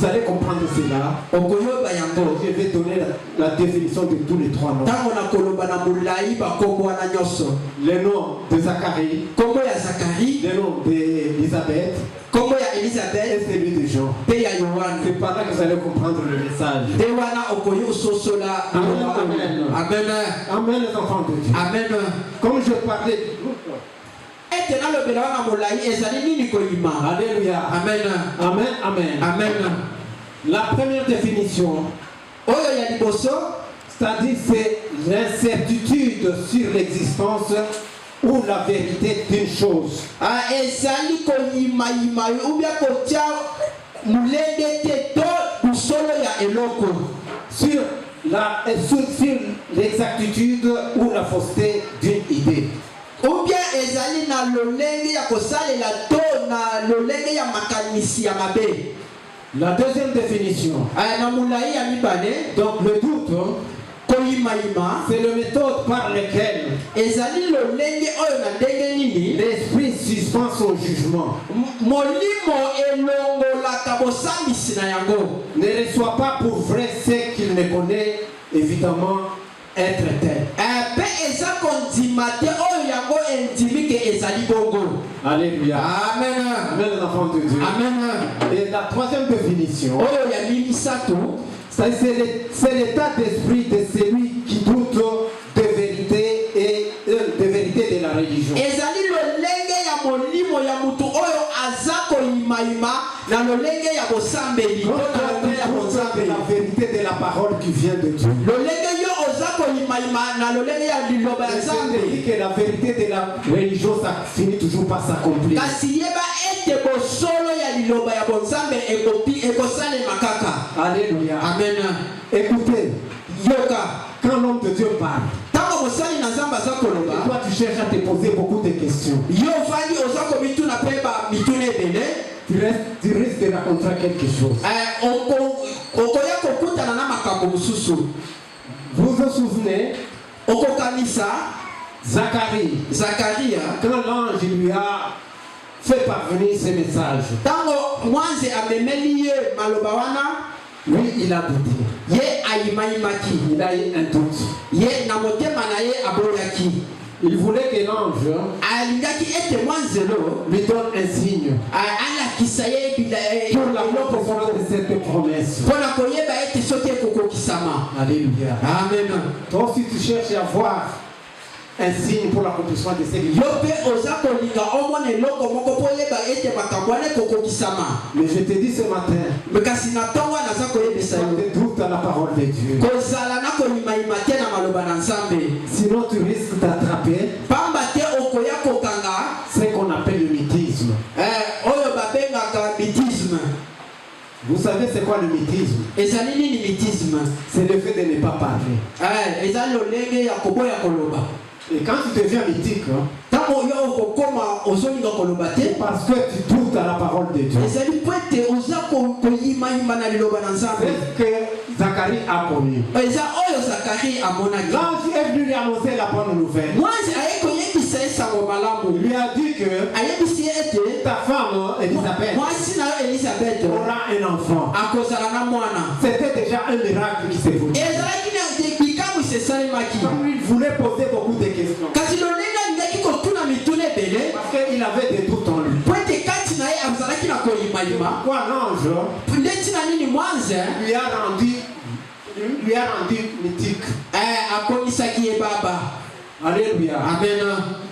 allez comprendre cela. Okoyoba yango. Je vais donner la définition de tous les trois noms. Tango na koloba na mulai bakombo wana nyonso. Le nom de Zacharie, Kombo ya Zacharie, le nom d'Élisabeth kombo ya et Elisabeth, celui de Jean. pe ya Yohana. C'est par là que vous allez comprendre le message. De wana okoyo sosola. Amen, amen. Amen. Amen les enfants de Dieu. Amen. Comme je parlais, Ete na lobela wana mulai ezali nini koyima. alléluia. Amen. Amen, amen. Amen. La première définition, Oyo ya liboso, c'est-à-dire c'est l'incertitude sur l'existence ou la vérité d'une chose. ezali koyima yima ubia kotia mulende te to busolo ya eloko. Sur l'exactitude ou la fausseté d'une idée. Ou bien ezali na lolenge ya kosalela to na lolenge ya makanisi ya mabe. La deuxième définition, Na mulai ya mibale donc le doute, koyimayima c'est la méthode par laquelle ezali lolenge oyo na ndenge nini l'esprit suspend son jugement, molimo elongolaka bosambisi na yango, ne reçoit pas pour vrai ce qu'il ne connaît évidemment être tel. pe eza kondima te oyo yango endimi ke ezali bongo. Alléluia. Amen. Amen les enfants de Dieu. Amen. Et la troisième définition, Oyo ya misato c'est l'état d'esprit de celui qui doute de vérité et de vérité de la religion. ezali lolenge ya molimo ya mutu oyo aza koyimayima na lolenge ya bosambeli to na lolenge ya bosambeli. La vérité de la parole qui vient de Dieu. lolenge yo oza koyimayima na lolenge ya liloba ya Nzambe. C'est que la vérité de la religion ça finit toujours par s'accomplir. Kasi yeba ete bosolo ya liloba ya bonzambe ekosalema kaka. Alléluia. Amen. Écoutez, Yoka quand l'homme de Dieu parle, ntango mosali na Nzambe aza koloba, toi tu cherches à te poser beaucoup de questions. yo vandi oza komituna mpe bamituna ebele. Tu risques de rencontrer quelque chose. Okoya kokutana na makambo mosusu. Vous vous souvenez, Okokanisa Zacharie, Zakaria quand l'ange lui a fait parvenir ce message, tango mwanze amemeli ye maloba wana, lui il a douté. ye ayimayimaki, Il a eu un doute. ye na motema na ye aboyaki. Il voulait que l'ange Alingaki ete mwanzelo lui donne un signe alakisa ye pour la proposition de cette promesse. mpona koyeba ete soki ekokokisama. Alléluia. Amen. Toi aussi tu cherches à voir un signe pour l'accomplissement de ces Yo mpe oza kolinga omona eloko moko mpo oyeba ete makambo wana ekokokisama. Mais je te dis ce matin, Kasi na ntongo wana aza koyebisa tu yo te doutes à la parole de Dieu. kozala na koyimayima te na maloba na Nzambe, Sinon tu risques d'attraper pamba te okoya kokanga ce qu'on appelle le mythisme. oyo babengaka mitisme. Vous savez c'est quoi le mythisme? Ezali nini mitisme? C'est le fait de ne pas parler. Ezali lolenge ya koboya koloba. Et quand tu deviens mythique, Ntango yo okokoma ozolinga koloba te, parce que tu doutes à la parole de Dieu. ezali po ete oza koyimayima na liloba na Nzambe. C'est ce que Zacharie a connu. Eza oyo Zakari amonaki. L'ange est venu lui annoncer la bonne nouvelle. Mwanzi aye koyebisa ye sango Il malamu. lui a dit que Ayebisi ye ete ta femme, Elisabeth, mwasi na yo Elisabeth aura un enfant. akozala na mwana. C'était déjà un miracle qui s'est produit. Ezalaki na bikamwisi esalemaki. Il voulait poser beaucoup de questions. Kasi lolenge alingaki kotuna mituna ebele Parce qu'il avait des doutes en lui. po ete kati na ye azalaki na koyimayima. Pourquoi l'ange Ndeti na nini mwanzi lui a rendu mythique. akomisaki ye baba. Alléluia. Amen.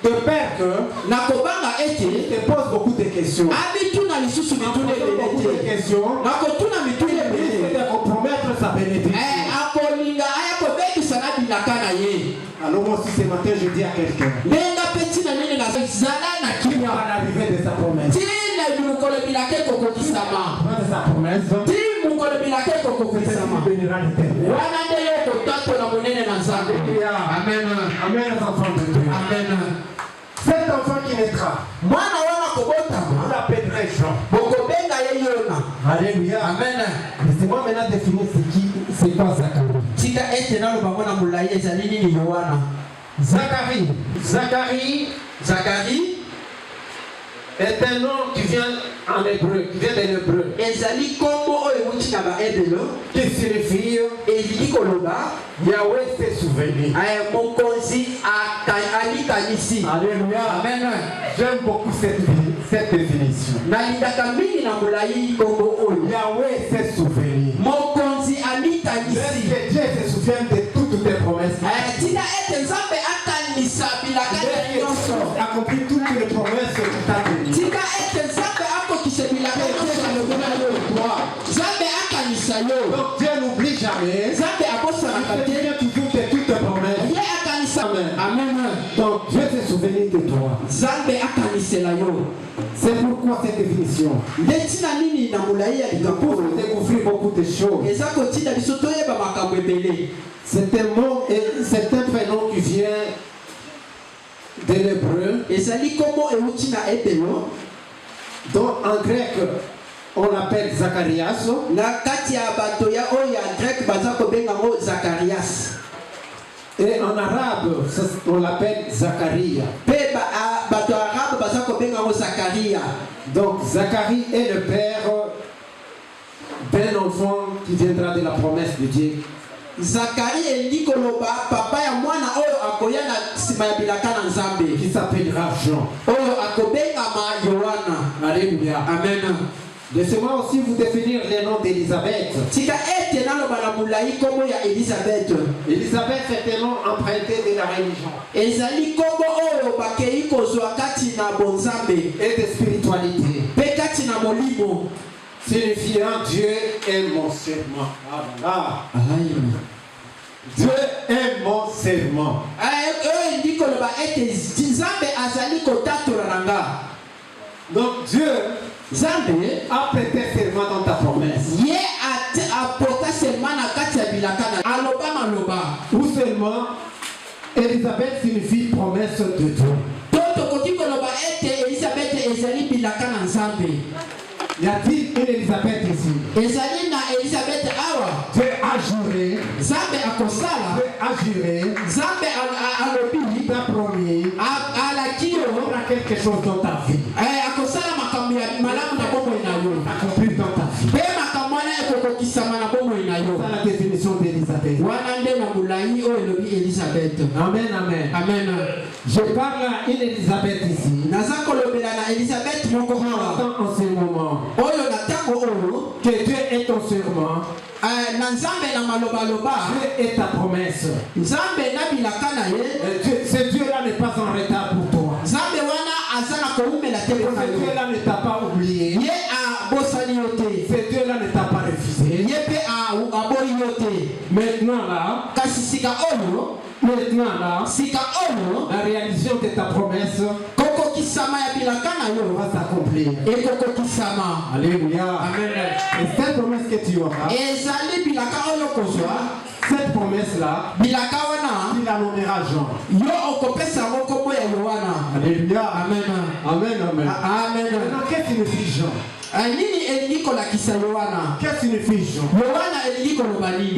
De peur que nakobanga ete il te pose beaucoup de questions. amituna lisusu mituna Beaucoup de ebele te. questions. nakotuna mituna Il ebele risque de compromettre sa bénédiction. akolinga aya kobebisa na bilaka na ye. Alors moi aussi ce matin je dis à quelqu'un, ndenga mpe ntina nini nazala na à kimia l'arrivée de sa promesse. ntina mokolo bilaka ekokokisama. Prends sa promesse. ti mokolo bilaka Il ekokokisama bénira l'éternel. wana nde yo Alléluia. Amen. Amen, les enfants de Dieu. Amen. Cet enfant qui naîtra, vous l'appellerez Jean. Alléluia. Amen. Laissez-moi maintenant définir c'est quoi Zacharie. Zacharie est un nom qui vient en hébreu, qui vient de l'hébreu, qui signifie Yahweh s'est souvenu. Alléluia. Amen. J'aime beaucoup cette définition. Yahweh s'est souvenu. Est-ce que Dieu se souvient de toutes tes promesses? Il a accompli toutes les promesses que tu t'as données. Donc Dieu n'oublie jamais. Il se souvient toujours de toutes tes promesses. Amen. Donc Dieu s'est souvenu de toi. C'est pourquoi cette définition. Pour découvrir beaucoup de choses. C'est un mot et c'est un prénom qui vient de l'hébreu. Donc en grec, on l'appelle Zacharias. Et en arabe, on l'appelle Zacharia. Donc Zacharie est le père d'un enfant qui viendra de la promesse de Dieu. Zacharie elingi koloba papa ya mwana oyo akoya na sima ya bilaka na Nzambe qui s'appellera Jean. Oyo akobengama Yohana. Alléluia. Amen. Laissez-moi aussi vous définir les noms d'Élisabeth. Tika ete naloba na mulayi kombo ya Elisabeth. Élisabeth est un nom emprunté de la religion. Ezali kombo oyo bakei kozwa kati na bonzambe et de spiritualité. Pe kati na molimo. Signifiant Dieu est mon serment. Amen. Dieu est mon serment. Donc Dieu a prêté serment dans ta promesse. Ou seulement Élisabeth signifie promesse de Dieu. Y a-t-il une Élisabeth ici? Dieu a juré. Dieu a juré. T'a promis. Il a quelque chose dans ta vie. Accompli dans ta vie. C'est la définition d'Élisabeth. Amen, amen. Amen. Je parle à une Élisabeth ici. Attends en ce moment que Dieu est ton serment. Dieu est ta promesse. Ce Dieu-là n'est pas en retard pour toi. Ce Dieu-là ne t'a pas oublié. Ce Dieu-là ne t'a pas refusé. Maintenant là, la réalisation de ta promesse va s'accomplir. Alléluia. Amen. Et cette promesse que tu auras, cette promesse-là, il la nommera Jean. Alléluia. Amen. Amen, amen. Amen. Maintenant, qu'est-ce que signifie Jean? Qu'est-ce que signifie Jean?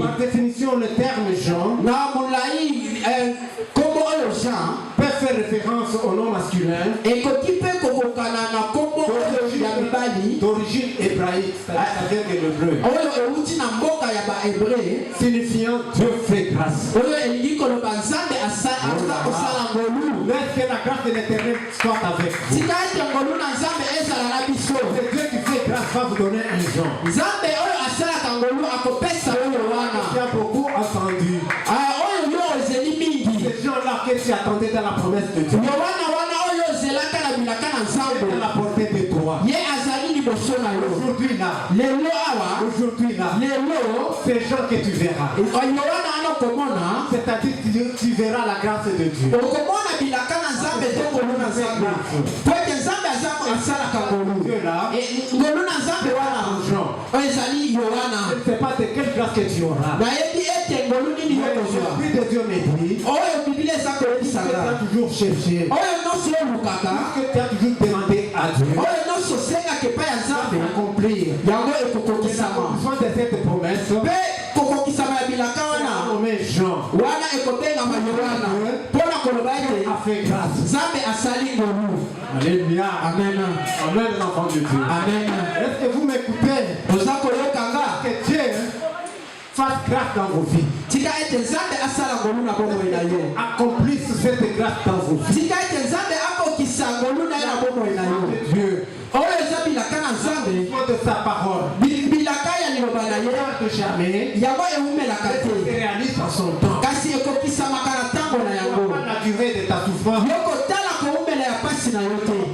Par définition, le terme Jean peut faire référence au nom masculin d'origine hébraïque, c'est-à-dire de l'hébreu, signifiant Dieu fait grâce. Laisse que la grâce de l'Éternel soit avec vous. C'est Dieu qui fait grâce va vous donner un Jean. Tu as beaucoup entendu. Ces gens-là que tu attendais dans la promesse de Dieu. C'est à la portée de toi. Aujourd'hui là, ces gens que tu verras. C'est-à-dire que tu verras la grâce de Dieu. Je ne sais pas de quelle grâce que tu auras. l'Esprit de Dieu me dit que tu as toujours cherché, que tu as toujours demandé à Dieu d'accomplir. L'accomplissement de cette promesse, nommé Jean, a fait grâce. Alléluia. Amen. Amen, les enfants de Dieu. Amen. Est-ce que vous m'écoutez? Que Dieu fasse grâce dans vos vies. Accomplisse cette grâce dans vos vies. Dieu. De sa parole. Jamais. Se réalise en son temps. Pas la durée de ta souffrance.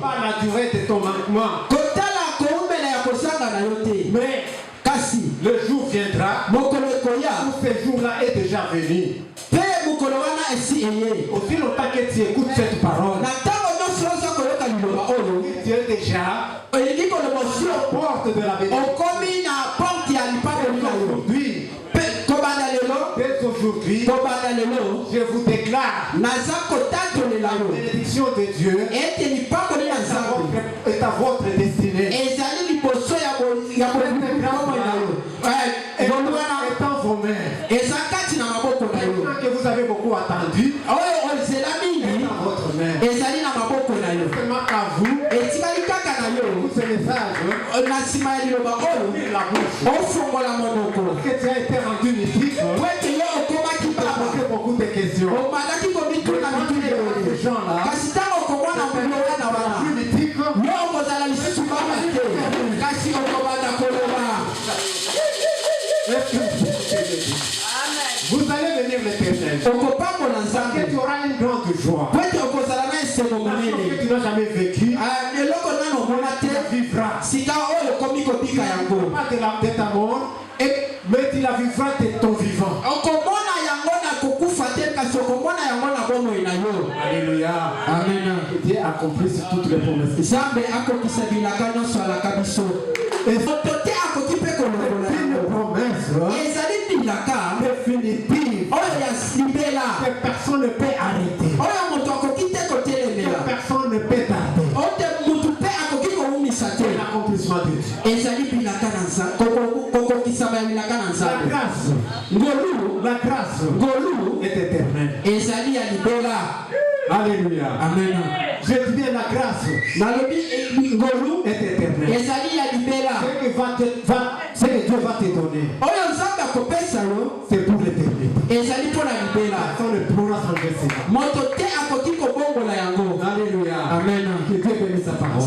Pas la durée de ton manquement. Mais le jour viendra où ce jour-là est déjà venu. Aussi longtemps que tu écoutes cette parole, tu es déjà porte de la bénédiction. Dès aujourd'hui, je vous déclare la bénédiction de Dieu est à votre destinée. Est en vos mains. Que vous avez beaucoup attendu est dans votre main. Seulement à vous, ce message, la bouche. Que tu as été rendu mystique. Tu as posé beaucoup de questions. Ces gens-là, vous allez venir l'éternel. Tu auras une grande joie. Que tu n'as jamais vécu. Tu vivras. Pas de ta mort, mais tu la vivras de ton vivant. Alléluia. Amen. Dieu accomplit toutes les promesses. Et une promesse définitive que personne ne peut arrêter. Que personne ne peut tarder. L'accomplissement de Dieu. La grâce est éternelle. Alléluia. Amen. Je dis bien la grâce est éternelle. Ce que Dieu va te donner, c'est pour l'éternité. Personne ne pourra changer cela. Alléluia. Amen. Que Dieu bénisse sa parole.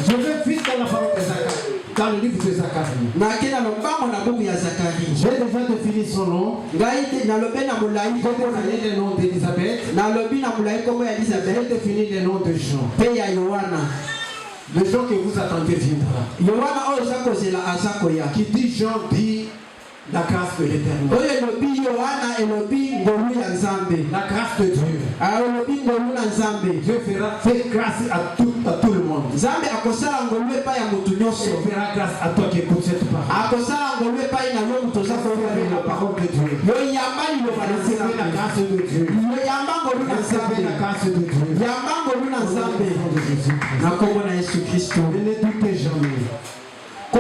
Je vais vite dans la parole de Zacharie. Dans le livre de Zacharie. J'ai déjà défini son nom. J'ai défini le nom d'Élisabeth. J'ai défini le nom de Jean. Le Jean que vous attendez viendra. Qui dit Jean dit la grâce de l'éternel. La grâce de Dieu. Dieu fait grâce à tout le monde. Il fera grâce à toi qui écoutes cette parole. La parole de Dieu. Recevez la grâce de Dieu. Recevez la grâce de Dieu. Ne doutez jamais. Tout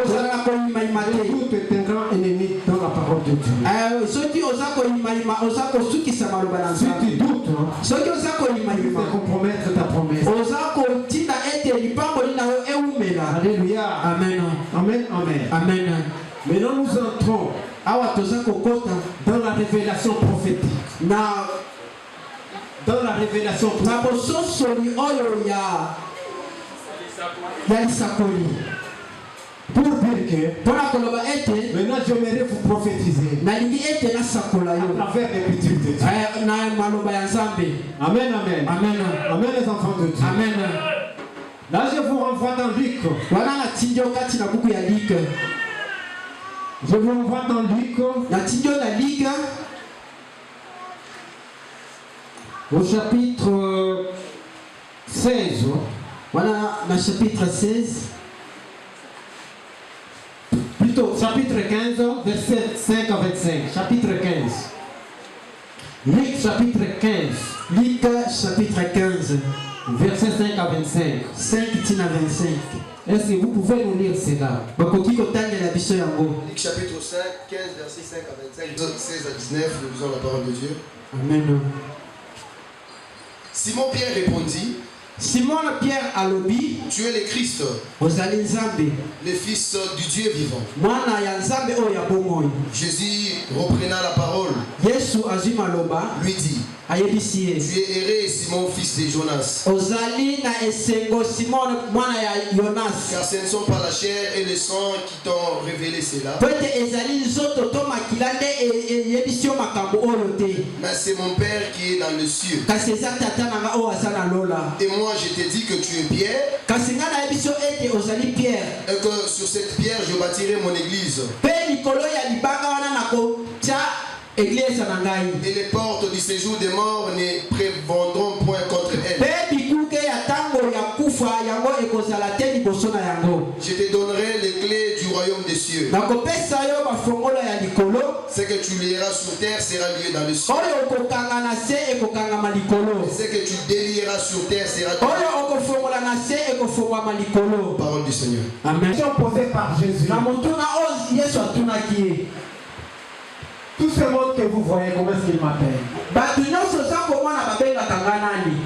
est un grand ennemi dans la parole de Dieu. Si tu doutes, tu peux compromettre ta promesse. Alléluia. Amen. Amen. Amen. Amen. Maintenant nous entrons dans la révélation prophétique. Dans la révélation prophétique. Pour dire que maintenant j'aimerais vous prophétiser à travers les petits de Dieu. Amen, amen. Amen. Amen les enfants de Dieu. Amen. Là je vous renvoie dans Luc. Je vous renvoie dans Luc. Au chapitre 16. Voilà, dans le chapitre 16. Plutôt, chapitre 15, verset 5 à 25. Chapitre chapitre 15, Luc chapitre 15, versets 5 à 25. 5 tina 25. Est-ce que vous pouvez nous lire cela? Bakoki kotangela biso yango. Luc chapitre 5, 15, versets 5 à 25, 16 à 19, nous lisons la parole de Dieu. Amen. Simon-Pierre répondit, Simon Pierre alobi, tu es le Christ, ozali nzambe, le Fils du Dieu vivant. mwana ya nzambe oyo ya bomoi. Jésus, reprenant la parole, Yesu azwi maloba, lui dit, ayebisi ye. tu es erré, Simon, fils de Jonas, Ozali na esengo Simon mwana ya Yonas. car ce ne sont pas la chair et le sang qui t'ont révélé cela, Pete ezali nzoto to makila nde eyebisi yo makambo oyo te. mais c'est mon Père qui est dans le ciel. Kasi eza tata nanga oyo aza na lola. Et moi, je te dis que tu es Pierre, Kasi nga nayebisi yo ete ozali Pierre. et que sur cette pierre, je bâtirai mon église. Pe likolo ya libanga wana nakotia église na ngai. Et les portes du séjour des morts ne prévendront point contre elle. Pe bikuke ya tango ya kufa yango ekozala te liboso na yango. Je te donnerai les clés du royaume des cieux. Nakopesa yo bafongolo ya likolo. Ce que tu lieras sur terre sera lié dans le ciel. Oyo okokanga na se ekokangama likolo. Et ce que tu délieras sur terre sera Oyo okofongola na se ekofongwama likolo. parole du Seigneur. Amen. Question posée par Jésus. Na motuna oyo Yesu atunaki ye. Tout ce monde que vous voyez, comment est-ce qu'il m'appelle? Bato nyonso oza komona babengaka nga nani?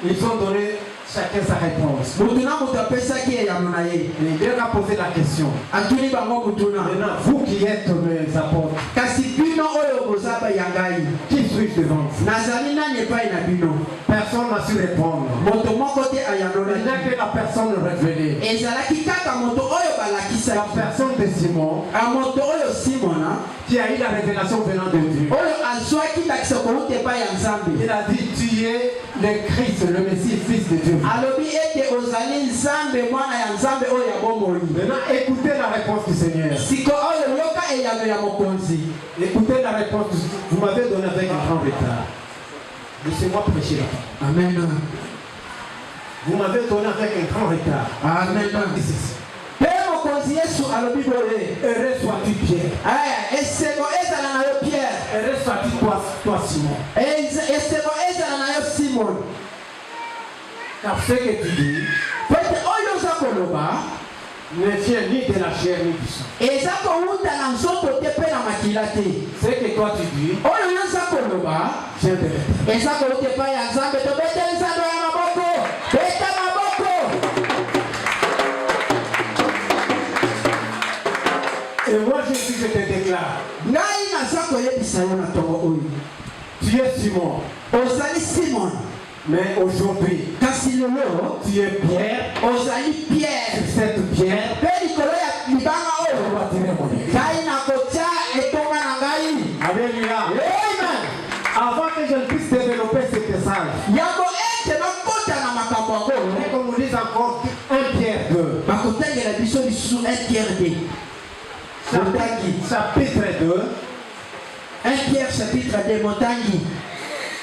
Ils ont donné chacun sa réponse. Motuna moto apesaki ye yango na ye. Et Dieu a posé la question. Atuni bango motuna. Maintenant, vous qui êtes mes apôtres, Kasi bino oyo boza bayangai. qui suis-je devant vous? Nazali nani epai na bino? Personne n'a su répondre. Moto moko te Il n'y a ayanola. que la personne révélée. Ezalaki kaka moto oyo La balakisaki. personne de Simon A moto oyo Simona qui a eu la révélation venant de Dieu. oyo azwaki ndakisa kouta epai ya Nzambe. Il a dit, tu es le Christ, le Messie, fils de Dieu. Alobi ete ozali Nzambe mwana ya Nzambe oyo ya bomoi. Maintenant, écoutez la réponse du Seigneur. Siko oyo yoka eyano ya mokonzi. Écoutez la réponse. Vous m'avez donné avec un grand retard. Laissez-moi prêcher là. Amen. Vous m'avez donné avec un grand retard. Amen. Pe mokonzi Yesu alobi boye. Heureux sois-tu, Pierre. Aya, esengo ezala na yo Pierre. Heureux sois-tu, toi, Simon. Esengo ezala na yo Simon. Car ce que tu dis Pete oyo oza koloba ne vient ni de la chair ni du sang. eza kowuta na nzoto te mpe na makila te. Ce que toi tu dis Oyo yo oza koloba vient de l'être. eza kowuta epai ya Nzambe. Tobete Nzambe ya maboko. Beta maboko. Et moi Jésus, je te déclare, Ngai naza koyebisa yo na ntongo oyo. tu es Simon. Ozali Simon. Mais aujourd'hui, Kasi lelo tu es Pierre. ozali Pierre. Sur cette pierre, Mpe likolo ya libanga je oyo bâtirai mon église. ngai nakotia etonga na ngai. Alléluia. Amen. Avant que je ne puisse développer cet message, Yango ete nakota na makambo et yango. qu'on nous dise encore 1 Pierre 2, Bakotengela biso lisusu 1 Pierre 2. chapitre 2, 1 Pierre chapitre 2 motangi.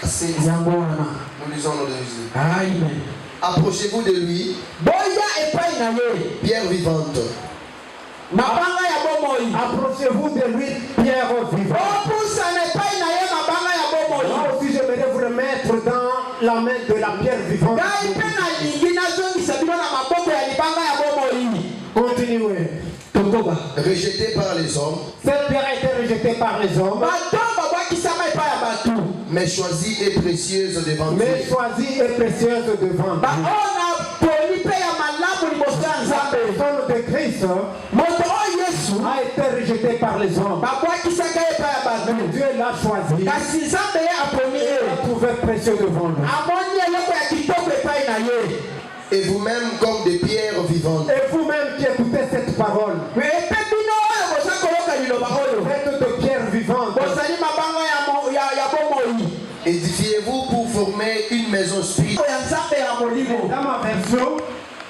C'est Yango wana. nous lisons le nom de Jésus. Amen. Approchez-vous de lui, Boya epai na ye. pierre vivante. Mabanga ya bomoi. approchez-vous de lui, Pierre vivant. Opusana epai na ye mabanga ya bomoi. Moi aussi, j'aimerais vous remettre dans la main de la pierre vivante. Ngai mpe nalingi nazongisa bino na maboko ya libanga ya bomoi. Continuez. Tokoba. Rejeté par les hommes, Cette pierre a été rejetée par les hommes, Bato babwakisama epai ya bato. mais choisie et précieuse devant mais Dieu. choisie et précieuse devant Dieu. Baona poni mpe ya malamu liboso ya La Nzambe. personne de Christ Moto oyo Yesu a été rejetée par les hommes. babwakisaka ye epai ya bato. Dieu l'a choisi. Kasi Nzambe ye aponi Il ye. l'a trouvé précieux devant nous. Amoni eloko ya kitoko epai na ye. Et vous-même comme des pierres vivantes. Et vous-même qui écoutez cette parole, Epe bino oyo boza koyoka liloba oyo. vous êtes de pierres vivantes. Bozali mabanga ya bomoi. Édifiez-vous pour former une maison spirituelle. Oyo ya Nzambe ya molimo. Dans ma version,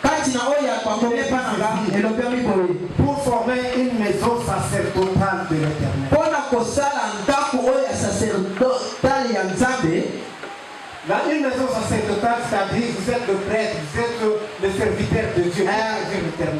Kati na oyo ya bakome epa na nga elobeli boye. pour former une maison sacerdotale de l'Éternel. Mpona kosala ndako oyo ya sacerdotale ya Nzambe. Là, une maison sacerdotale, c'est-à-dire vous êtes le prêtre, vous êtes le serviteur de Dieu.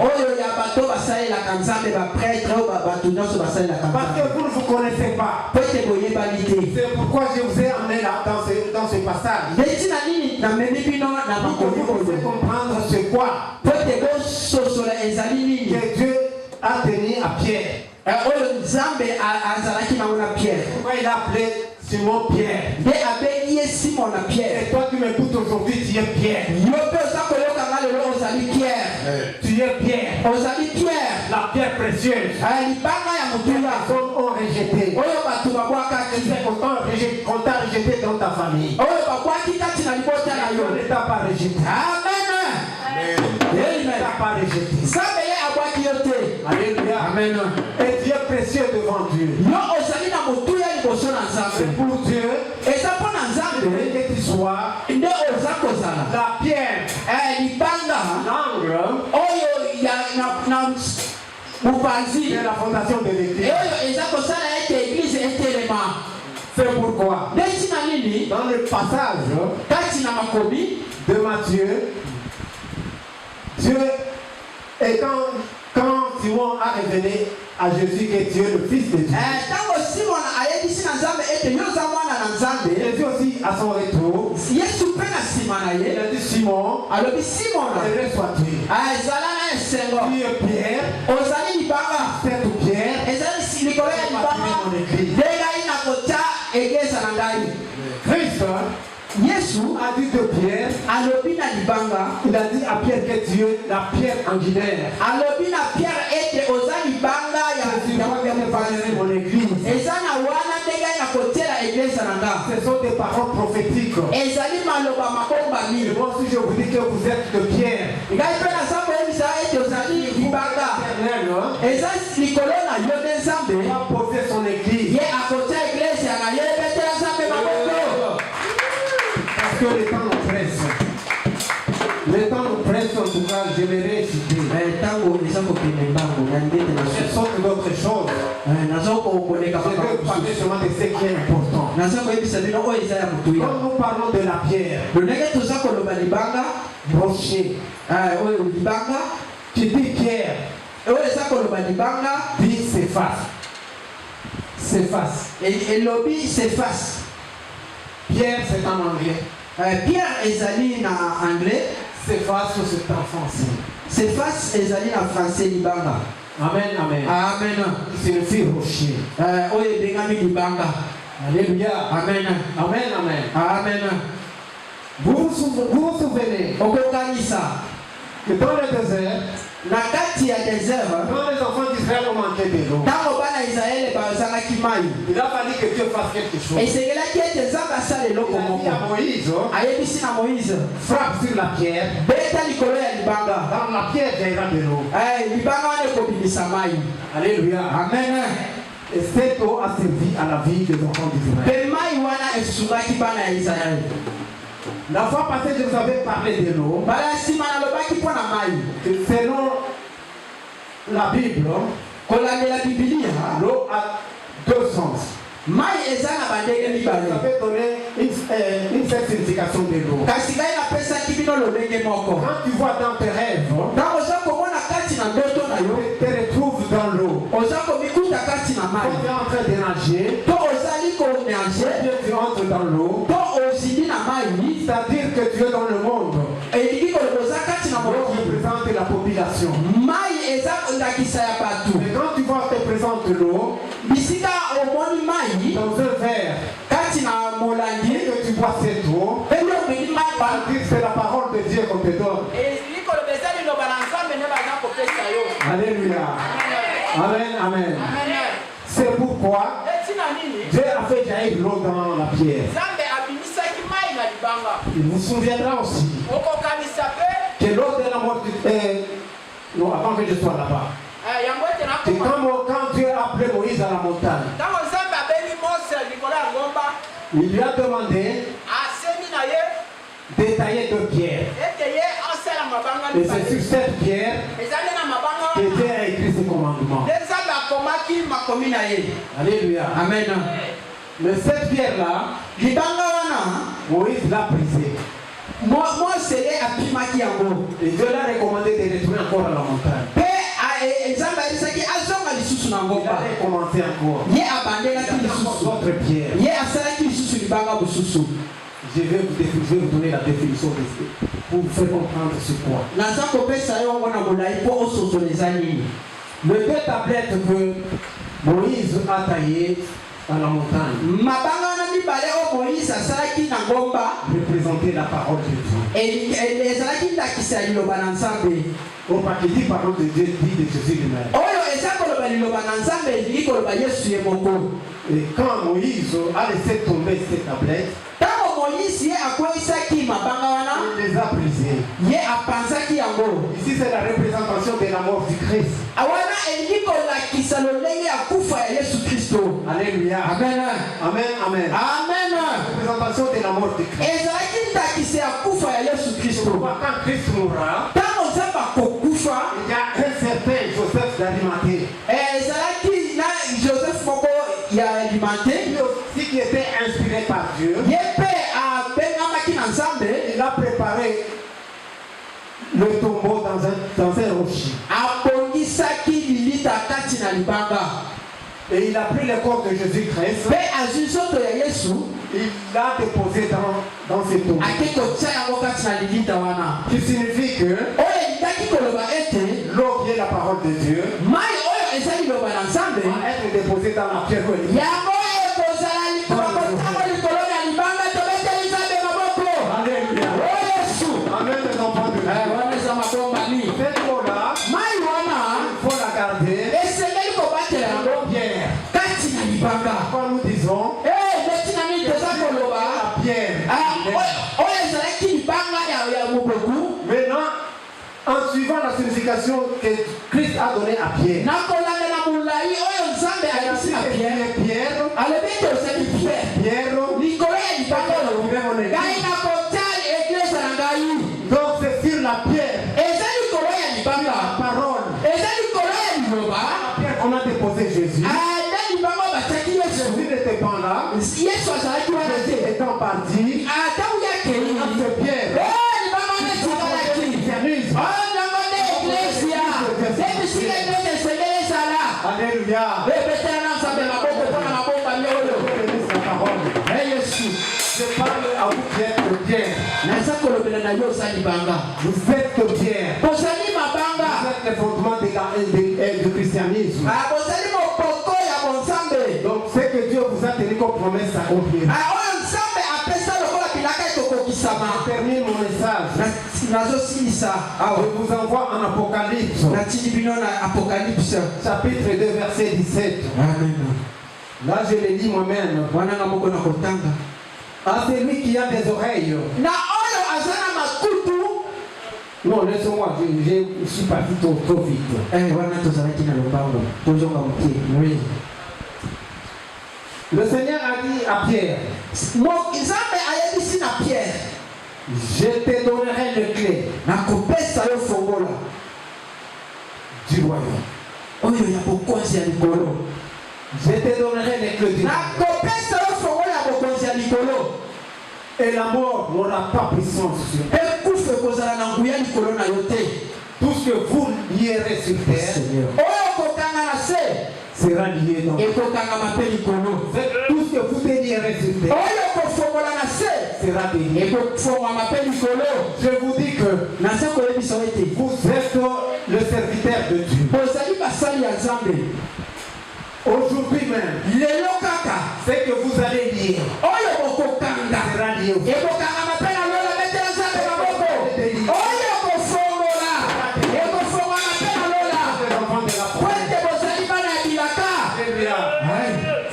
oyo ya bato basalelaka nzambe baprêtre oyo bato nyonso basalelaka Parce que vous ne vous connaissez pas. po ete boyebani te C'est pourquoi je vous ai emmené là dans ce passage. ndetina nini namemi bino na Pour que makomi vous puissiez oyo comprendre c'est quoi po ete bososola ezali nini que Dieu a tenu à Pierre. oyo nzambe azalaki nango na Pierre. Pourquoi il a appelé Simon Pierre. nde abengi ye Simon na Pierre. Et toi qui m'écoutes aujourd'hui, tu es Pierre. yo mpe oza koyoka nga lelo ozali Pierre. Tu es Pierre. ozali Pierre. La pierre précieuse. libanga ya Les motuya personnes ont rejeté. oyo bato babwakaki C'est qu'on t'a rejeté dans ta famille. oyo babwaki kati na libota na Dieu yo. ne t'a pas rejeté. amen. Dieu ne t'a pas rejeté. nzambe ye abwaki yo te. Alléluia. amen. Et tu es précieux devant Dieu. yo ozali na motuya liboso na C'est nzambe. pour Dieu eza mpo na nzambe que tu sois nde oza kozala la pierre, libanga l'angle oyo na mopanzi de la fondation de l'église. oyo eza kosala ete eglize etelema. C'est pourquoi nde ntina nini dans le passage kati na makomi de Matthieu, Dieu, et quand Simon a révélé à Jésus que Dieu est le Fils de Dieu, ntango simon ayebisi na nzambe ete yo oza mwana na nzambe Jésus aussi à son retour, yesu mpe na nsima na il ye a dit Simon, alobi simona heureux sois-tu. ezala na esengo Tu es Pierre, ozali libanga cette pierre, ezali likolo ya libanga nde ngai nakotia eglise na ngai. Christ yesu a dit de Pierre, alobi na libanga il a dit à Pierre que Dieu, la pierre angulaire, alobi na pierre ete oza libanga ya mopanzi mon église. eza na wana nde ngai nakotiela eglise na nga. Ce sont des paroles prophétiques. ezali maloba makombami. Et moi aussi je vous dis que vous êtes de pierre. ngai mpe naza koyebisa ete ozali libanga eza likolo na yo nde nzambe Il va poser son église. ye akotia eglise na ye betela nzambe maboko. Parce que le temps nous presse. Le temps nous presse, en tout cas, j'aimerais citer. ntango eza kokende mbango na ndete na Elles sont d'autres choses. naza kokoleka Je veux parler seulement de ce qui est important. naza koyebisa bino oyo eza ya motuya. Quand nous parlons de la pierre, ndenge toza koloba libanga rocher, oyo libanga tu dis pierre, oyo eza koloba libanga dit s'efface. S'efface. elobi s'efface. Pierre, c'est en anglais. Pierre ezali na anglais, S'efface, c'est en français. s'efface ezali na français libanga. Amen, amen. Amen. Signifie rocher. Oyo ebengami libanga. Alléluia. Amen. Amen, amen. Amen. Vous vous souvenez okokanisa que dans le désert, na kati ya désert quand les enfants d'Israël ont manqué de l'eau, ntango bana israele bazalaki mai il a fallu que Dieu fasse quelque chose. esengelaki ete nzambe asala Il eloko a dit moko. à Moïse, ayebisi na moïse frappe sur la pierre, beta likolo ya libanga. dans la pierre jaillira de l'eau. Libanga wana ekobimisa mai. Alléluia. Amen. Et cette eau a servi à la vie des enfants d'Israël. Mpe mai wana esungaki bana ya israele. La fois passée, je vous avais parlé de l'eau. mbala ya nsima nalobaki mpo na mai. Selon la Bible, kolandela bibilia l'eau a deux sens. mai eza na bandenge Je mibale. vous avais donné une seule signification de l'eau. kasi ngai napesaki bino lolenge moko. Quand tu vois dans tes rêves, ntango oza komona kati na ndoto na yo tu te retrouves dans l'eau. oza komikuta kati na Quand tu mai es en train de nager, to ozali konage bien tu entres dans l'eau, to ozindi na mai c'est-à-dire que tu es dans le monde. elingi koloba oza kati na L'eau mokili. représente la population. mai eza ndakisa ya bato. Mais quand tu vois, te présente l'eau bisika omoni mai dans un verre kati na et molangi que tu bois cette eau, mpe nde omeli mai ba c'est-à-dire que c'est la parole de Dieu qu'on te donne. elingi koloba eza liloba na nzambe nde baza kopesa yo. Alléluia. Amen, amen. C'est pourquoi etina nini Dieu a fait jaillir l'eau dans la pierre. nzambe abimisaki mai na libanga. Il vous souviendra aussi okokanisa mpe que lors de la mort non, avant que je sois là-bas, yango ete et nakoma quand Dieu a appelé Moïse à la montagne, ntango nzambe abengi mose likolo ya ngomba il lui a demandé asemi na ye d'étailler deux pierres. ete ye asala mabanga Et c'est mibale. sur cette pierre ezali na mabanga que wana Dieu a écrit ses commandements. nde nzambe akomaki makomi na ye. Alléluia. amen. Mais cette pierre-là, libanga wana Moïse l'a brisée. Moi c'est à Pimaki Yango. Et Dieu l'a recommandé de retourner encore à la montagne. Pe ezamba lisaki azonga lisusu na Il a ngomba. recommencé encore. Ye abandela ki Il a lisusu. votre pierre. Ye asalaki lisusu libanga bususu. Je vais vous donner la définition de ce pour vous faire comprendre ce quoi. Naza kopesa yo ngona molai po osozoleza nini. Le deux tablettes que Moïse a taillées à la montagne Mabanga na mibale o Moïse asalaki na ngomba représentaient la parole de Dieu. ezalaki ndakisa liloba na Nzambe. Parce qu'il dit parole de Dieu, dit de Jésus lui-même. Oyo eza koloba liloba na Nzambe elingi koloba Yesu ye moko. Et quand Moïse a laissé tomber ces tablettes, Tango Moïse ye akweyisaki mabanga wana il les a brisées. ye apanzaki yango. Ici, c'est la représentation de la mort du Christ. Awana elingi kolakisa lolenge ya kufa ya Yesu Kristo. Alléluia. Amen. Amen, amen. Amen. La représentation de la mort du Christ. Ezalaki ndakisa ya kufa ya Yesu Kristo. Quand Christ mourra, Tango Nzambe akokufa il y a un certain Joseph d'Arimathée ezalaki na Joseph moko ya Arimathée qui était inspiré par Dieu. ye mpe abengamaki na Nzambe. Il a préparé le tombeau dans un rocher. Abongisaki lilita kati na libanga. Et il a pris le corps de Jésus-Christ. Mpe azwi nzoto ya Yesu Il l'a déposé dans ce tombeau. ake kotia yango kati na lilita wana. Qui signifie que Oyo elingaki koloba ete l'eau qui est la parole de Dieu mai oyo eza liloba na Nzambe va être déposée dans la pierre que yango ekozala likoloko likolo ya libanga tobeteli Nzambe maboko. Alléluia. O Yesu Amen, les enfants de Dieu. wana eza mabombani. Cette eau-là, Mai wana il faut la garder. esengeli kobatela yango Pierre. kati na libanga. Quand nous disons neti na nini toza koloba la pierre. oyo ezalaki libanga ya mobeku. Maintenant, en suivant la signification que Christ a donnée à Pierre. nakolandela molai oyo Nzambe ayebisi na Pierre. Pierre. alobi ete ozali Pierre Pierre. likolo ya libanga oyo ngai nakota eglise na ngai. Donc c'est sur la pierre, eza likolo ya la libanga parole, eza likolo ya liloba. la pierre qu'on a déposé Jésus. nde libanga oyo batiaki Yesu. Jésus n'était pas là. Yesu azalaki wana Jésus te. étant parti, ntango yakei c'est Pierre. libanga wana etikalaki. Christianisme. ntango nde eklesia ebisika eglise esengeli ezala. Alléluia. ebetela na Nzambe maboko mpona mabombami oyo. Bénisse la parole. Yesu Je parle à vous qui êtes Pierre. naza kolobela na yo oza libanga. Vous êtes Pierre. bozali Vous mabanga. êtes le fondement du christianisme. bozali mopoko ya bonzambe. Donc ce que Dieu vous a tenu comme promesse s'accomplira. oyo Nzambe apesa lokola bilaka ekokokisama. Je termine mon message. nazosilisa awa. Je vous envoie en Apocalypse, natindi bino na Apocalypse. chapitre 2, verset 17. Amen. Là, je le lis moi-même. wananga moko na kotanga. À celui qui a des oreilles. na oyo aza na makutu. Non, laisse-moi, je suis parti trop vite. wana tozalaki na lombango tozonga mokie. Oui. Le Seigneur a dit à Pierre, Nzambe ayebisi na Pierre. je te donnerai les clés nakopesa yo fongola du royaume. oyo ya bokonzi ya likolo. Je te donnerai les clés du royaume. nakopesa yo fongola ya bokonzi ya likolo. Et la mort n'aura pas puissance sur toi. ekufa ekozala na nguya likolo na yo te. Tout ce que vous lierez sur terre oyo okokanga na se sera lié dans ekokangama mpe likolo. tout ce que vous lierez sur terre oyo okofongola na se sera délié. ekofongwama mpe likolo. Je vous dis que naza koyebisa yo ete vous êtes le serviteur de Dieu. bozali basali ya Nzambe. Aujourd'hui même, lelo kaka ce que vous allez lire oyo okokanga sera lié au ekokangama mpe na lola betela Nzambe maboko. oyo okofongola ekofongwama mpe na lola. des enfants de la po promesse. ete bozali bana ya bilaka. Alléluia.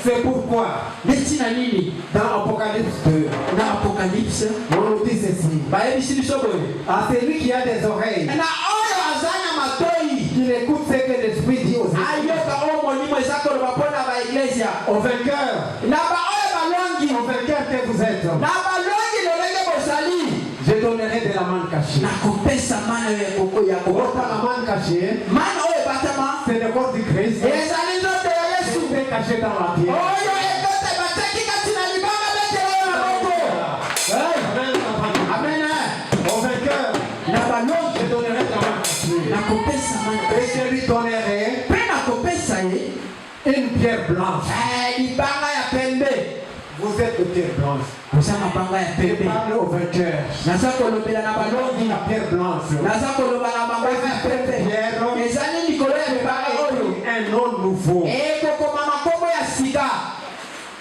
C'est pourquoi neti na nini dans Apocalypse 2, na Apocalypse on nous dit ceci. bayebisi biso boye À celui qui a des oreilles, na oyo aza na matoi qu'il écoute ce que l'Esprit dit aux églises. ayoka oyo molimo eza koloba mpo na baeglesia. Aux vainqueurs, na baoyo balongi aux vainqueurs que vous êtes, na balongi lolenge bozali. je donnerai de la manne cachée. nakopesa mana oyo ya Votre kobota. la manne cachée, mana oyo ebatama c'est le corps du Christ. ezali nzoto ya Yesu C'est caché dans la pierre. oyo ekota bateki kati na libanga betela oyo maboko. Amen. amen. terre blanche. Vous êtes de terre blanche. Je parle aux vainqueurs. La terre blanche. Un nom nouveau.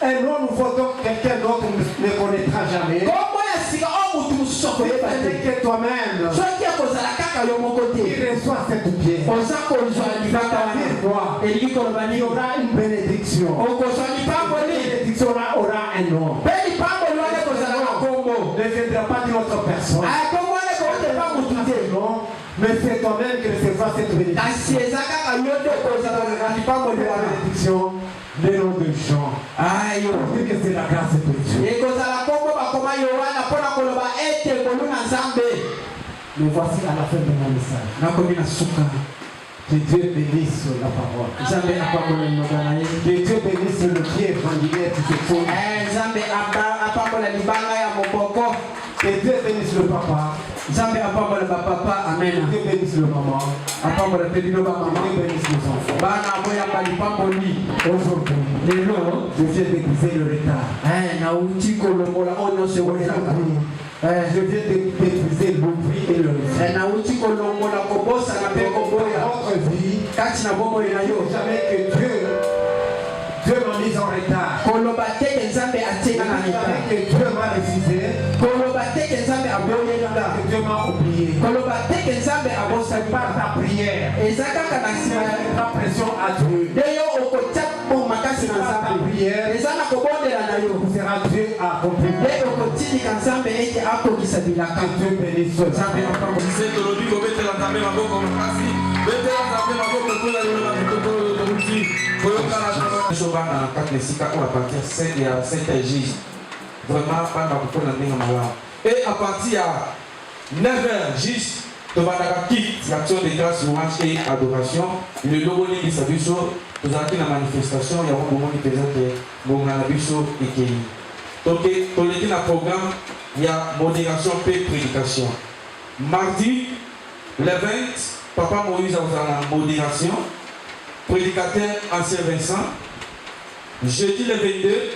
Un nom nouveau, donc quelqu'un d'autre ne connaîtra jamais. Peut-être que toi-même, il reçoit cette pierre. Il y aura une bénédiction. La bénédiction aura un nom. Ne viendra pas d'une autre personne. Non, mais c'est toi-même qui recevras cette bénédiction. La bénédiction, le nom de Jean. Dire que c'est la grâce de Dieu. Mais voici à la fin de mon message. Que Dieu bénisse la parole. Que Dieu bénisse le pied évangélique qui se trouve. Que Dieu bénisse le papa. Amen. Que Dieu bénisse le maman. Que Dieu bénisse les enfants. Aujourd'hui, je viens d'épuiser le retard. Je viens d'épuiser l'oubli et le refus. Votre vie, jamais que Dieu m'a mis en retard. Jamais que Dieu m'a refusé. Que Dieu m'a oublié. Par ta prière, ta pression à Dieu. Par ta prière, sera Dieu accompli. Que Dieu bénisse. Et à partir de 9h juste, tu vas l'action de grâce, louange et adoration. Le logo de Bisabiso, tu as la manifestation, il y a un moment qui présente mon Anabiso et Kéli. Donc, pour le programme, il y a modération et prédication. Mardi, le 20, Papa Moïse a la modération. Prédicateur Ancien Vincent. Jeudi le 22,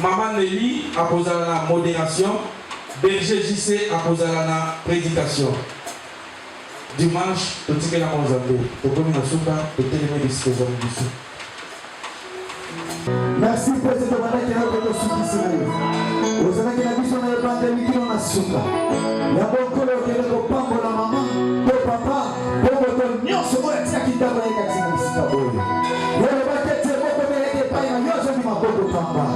Maman Nelly a posé la modération. Berger JC a posé la prédication. Dimanche, tu sais que la Mozambique. Tu peux nous souper et télémédier de ce que j'ai dit. Merci président Madame qui a été soutenu. Vous avez la mission de la pandémie qui n'a souka. La bonne couleur qui est le pambo la maman, le papa, le moto, nous sommes les qui t'a donné la mission. Le baquet c'est beaucoup de pas une chose qui m'a beaucoup de pamba.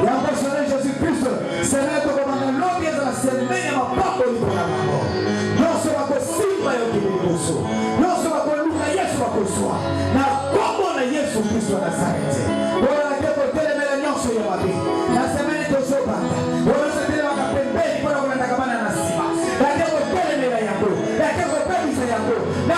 La personne de Jésus-Christ, c'est là que comme un homme qui est dans la semaine m'a pas connu pour la mort. Nous sommes pas simple et qui nous sommes. Nous sommes pas nous à Yesu kwa kuswa. Na kombo na Yesu Kristo wa Nazareti. Bora kwa tele mela nyonso ya wapi. Na semeni tosopanda. Bora tele wakapembeni bora kuna takamana na sima. Na kwa tele mela yako. Na kwa pembe yako. Na